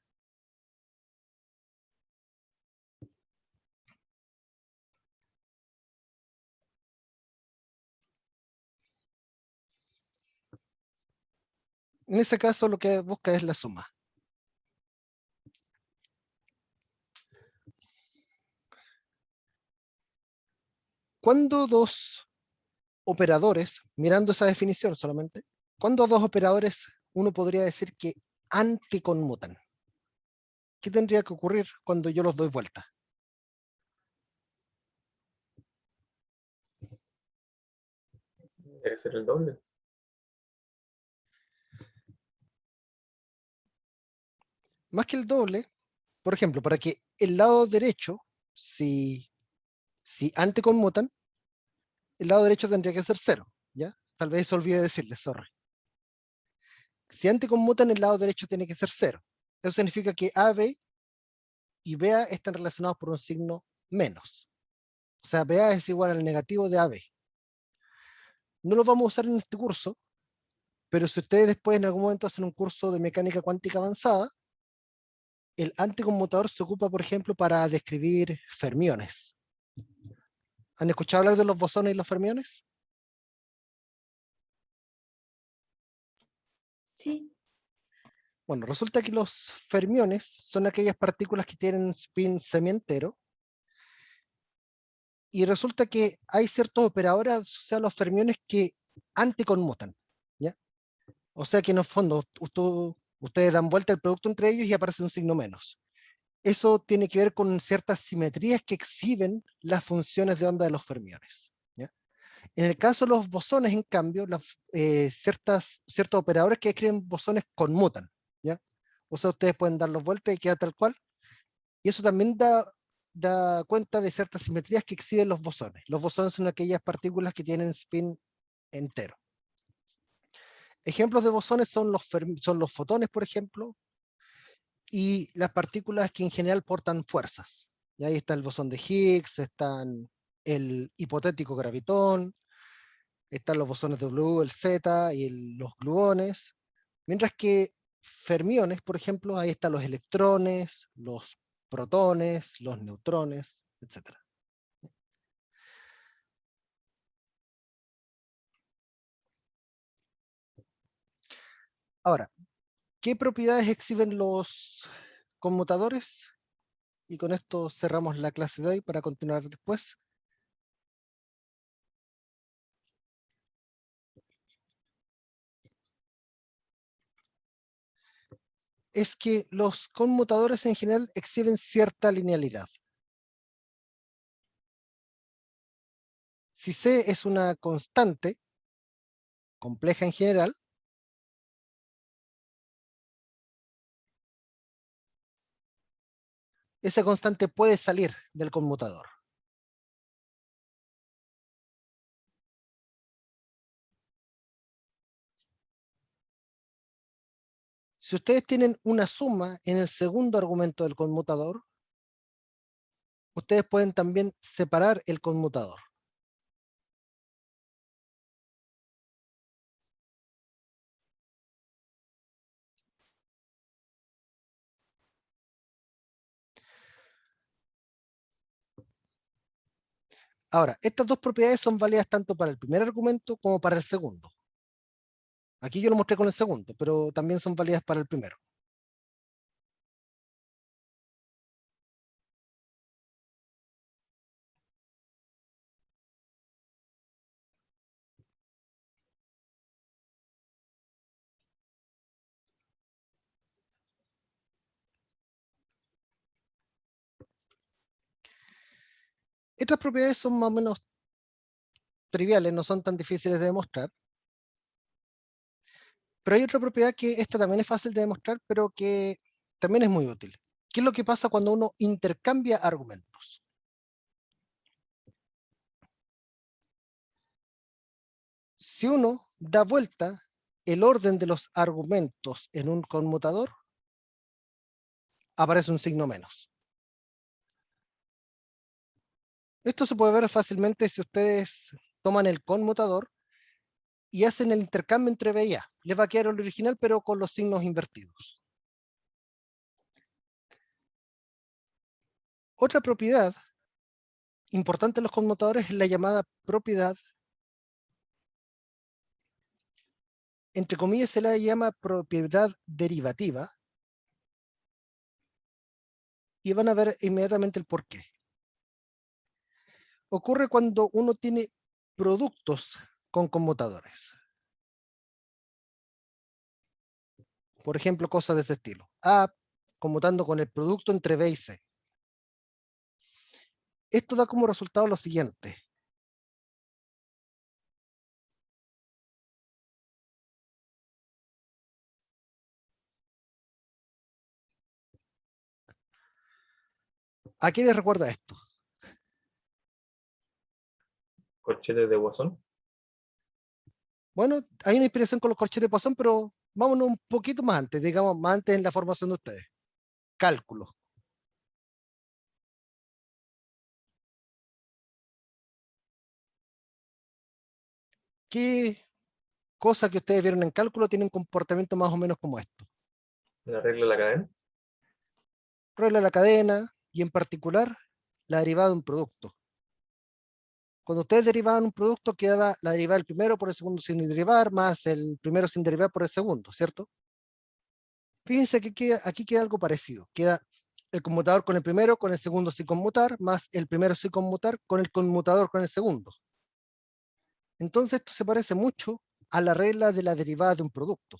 Speaker 1: En ese caso lo que busca es la suma. Cuando dos operadores, mirando esa definición solamente, cuando dos operadores uno podría decir que anticonmutan? ¿Qué tendría que ocurrir cuando yo los doy vuelta?
Speaker 3: Debe ser el doble.
Speaker 1: Más que el doble, por ejemplo, para que el lado derecho, si anticonmutan, el lado derecho tendría que ser 0. ¿ya? Tal vez olvide decirles, sorry. Si anticonmutan, el lado derecho tiene que ser 0. Eso significa que AB y BA están relacionados por un signo menos. O sea, BA es igual al negativo de AB. No lo vamos a usar en este curso, pero si ustedes después en algún momento hacen un curso de mecánica cuántica avanzada, el anticonmutador se ocupa, por ejemplo, para describir fermiones. ¿Han escuchado hablar de los bosones y los fermiones?
Speaker 2: Sí.
Speaker 1: Bueno, resulta que los fermiones son aquellas partículas que tienen spin semientero, y resulta que hay ciertos operadores asociados a los fermiones que anticonmutan, ¿ya? O sea que en el fondo ustedes dan vuelta el producto entre ellos y aparece un signo menos. Eso tiene que ver con ciertas simetrías que exhiben las funciones de onda de los fermiones, ¿ya? En el caso de los bosones, en cambio, ciertos operadores que escriben bosones conmutan, ¿ya? O sea, ustedes pueden darlos vuelta y queda tal cual. Y eso también da cuenta de ciertas simetrías que exhiben los bosones. Los bosones son aquellas partículas que tienen spin entero. Ejemplos de bosones son los fotones, por ejemplo, y las partículas que en general portan fuerzas. Y ahí está el bosón de Higgs, están el hipotético gravitón, están los bosones de W, el Z y los gluones. Mientras que fermiones, por ejemplo, ahí están los electrones, los protones, los neutrones, etc. Ahora, ¿qué propiedades exhiben los conmutadores? Y con esto cerramos la clase de hoy para continuar después. Es que los conmutadores en general exhiben cierta linealidad. Si C es una constante compleja en general, esa constante puede salir del conmutador. Si ustedes tienen una suma en el segundo argumento del conmutador, ustedes pueden también separar el conmutador. Ahora, estas dos propiedades son válidas tanto para el primer argumento como para el segundo. Aquí yo lo mostré con el segundo, pero también son válidas para el primero. Estas propiedades son más o menos triviales, no son tan difíciles de demostrar. Pero hay otra propiedad que esta también es fácil de demostrar, pero que también es muy útil. ¿Qué es lo que pasa cuando uno intercambia argumentos? Si uno da vuelta el orden de los argumentos en un conmutador, aparece un signo menos. Esto se puede ver fácilmente si ustedes toman el conmutador y hacen el intercambio entre B y A. Les va a quedar el original, pero con los signos invertidos. Otra propiedad importante en los conmutadores es la llamada propiedad, entre comillas se la llama propiedad derivativa, y van a ver inmediatamente el porqué. Ocurre cuando uno tiene productos con conmutadores. Por ejemplo, cosas de este estilo. A conmutando con el producto entre B y C. Esto da como resultado lo siguiente. ¿A quién les recuerda esto?
Speaker 3: Corchetes de bosón.
Speaker 1: Bueno, hay una inspiración con los corchetes de Poisson, pero vámonos un poquito más antes, digamos, más antes en la formación de ustedes. Cálculo. ¿Qué cosa que ustedes vieron en cálculo tiene un comportamiento más o menos como esto?
Speaker 3: La regla de la cadena.
Speaker 1: Regla de la cadena y en particular la derivada de un producto. Cuando ustedes derivaban un producto, quedaba la derivada del primero por el segundo sin derivar, más el primero sin derivar por el segundo, ¿cierto? Fíjense que aquí queda algo parecido. Queda el conmutador con el primero, con el segundo sin conmutar, más el primero sin conmutar, con el conmutador con el segundo. Entonces esto se parece mucho a la regla de la derivada de un producto.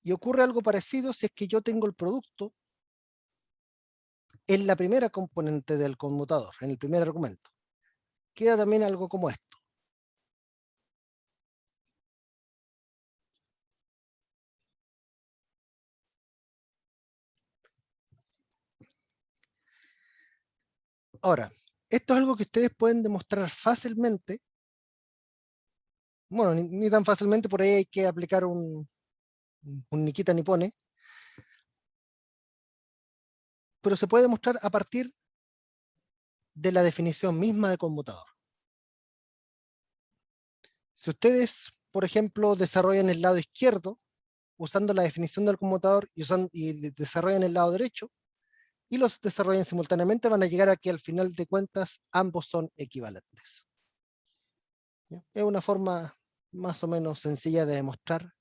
Speaker 1: Y ocurre algo parecido si es que yo tengo el producto en la primera componente del conmutador, en el primer argumento. Queda también algo como esto. Ahora, esto es algo que ustedes pueden demostrar fácilmente. Bueno, ni tan fácilmente, por ahí hay que aplicar un Nikita Nipone, pero se puede demostrar a partir de la definición misma de conmutador. Si ustedes, por ejemplo, desarrollan el lado izquierdo, usando la definición del conmutador y desarrollan el lado derecho, y los desarrollan simultáneamente, van a llegar a que al final de cuentas ambos son equivalentes. ¿Ya? Es una forma más o menos sencilla de demostrar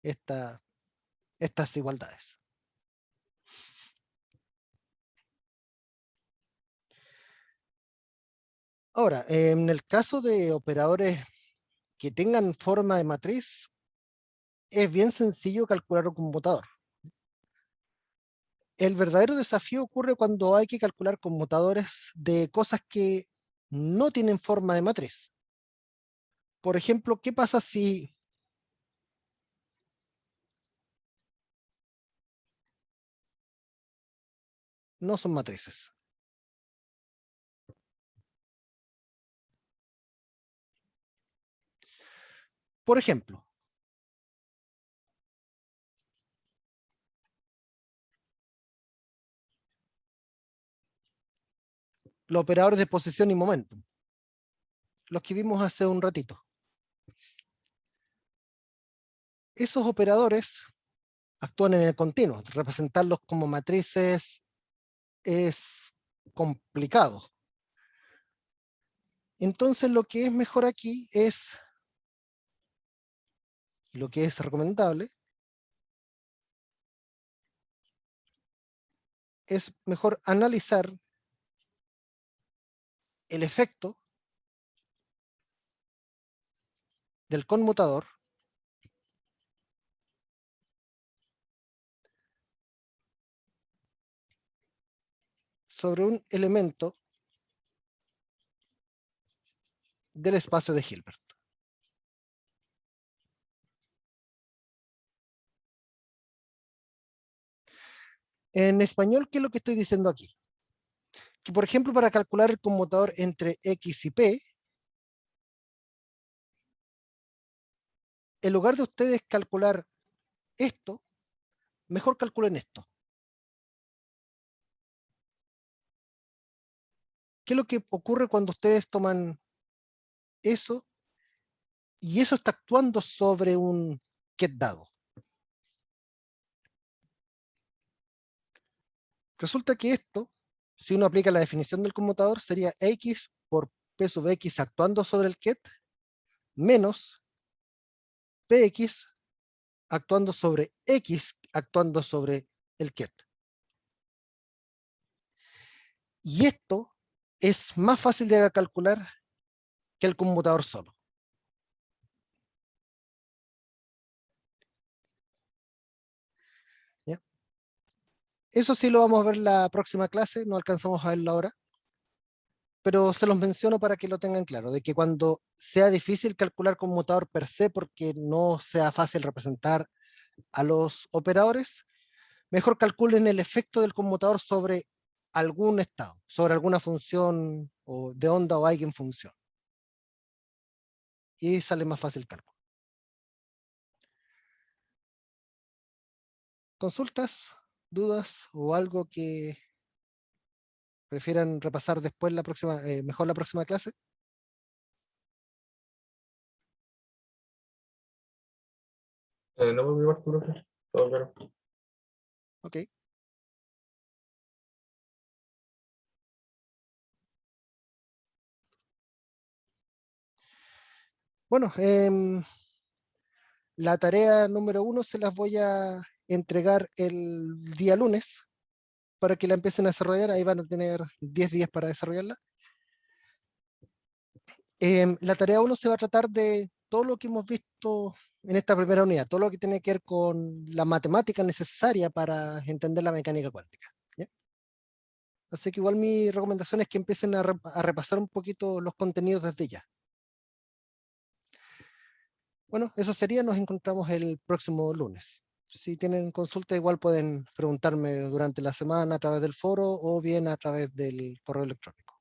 Speaker 1: estas igualdades. Ahora, en el caso de operadores que tengan forma de matriz, es bien sencillo calcular un conmutador. El verdadero desafío ocurre cuando hay que calcular conmutadores de cosas que no tienen forma de matriz. Por ejemplo, ¿qué pasa si no son matrices? Por ejemplo, los operadores de posición y momento, los que vimos hace un ratito. Esos operadores actúan en el continuo. Representarlos como matrices es complicado. Entonces lo que es mejor aquí es, lo que es recomendable, es mejor analizar el efecto del conmutador sobre un elemento del espacio de Hilbert. En español, ¿qué es lo que estoy diciendo aquí? Que, por ejemplo, para calcular el conmutador entre X y P, en lugar de ustedes calcular esto, mejor calculen esto. ¿Qué es lo que ocurre cuando ustedes toman eso y eso está actuando sobre un ket dado? Resulta que esto, si uno aplica la definición del conmutador, sería X por P sub X actuando sobre el ket menos Px actuando sobre X actuando sobre el ket. Y esto es más fácil de calcular que el conmutador solo. ¿Ya? Eso sí lo vamos a ver en la próxima clase, no alcanzamos a verlo ahora, pero se los menciono para que lo tengan claro, de que cuando sea difícil calcular conmutador per se porque no sea fácil representar a los operadores, mejor calculen el efecto del conmutador sobre algún estado, sobre alguna función o de onda o eigenfunción. y sale más fácil el cálculo. ¿Consultas, dudas o algo que prefieran repasar después mejor la próxima clase?
Speaker 3: No por mi parte, profe. Todo claro.
Speaker 1: Ok. Bueno, la tarea número 1 se las voy a entregar el día lunes para que la empiecen a desarrollar. Ahí van a tener 10 días para desarrollarla. La tarea 1 se va a tratar de todo lo que hemos visto en esta primera unidad, todo lo que tiene que ver con la matemática necesaria para entender la mecánica cuántica. ¿Ya? Así que igual mi recomendación es que empiecen a repasar un poquito los contenidos desde ya. Bueno, eso sería, nos encontramos el próximo lunes. Si tienen consulta, igual pueden preguntarme durante la semana a través del foro o bien a través del correo electrónico.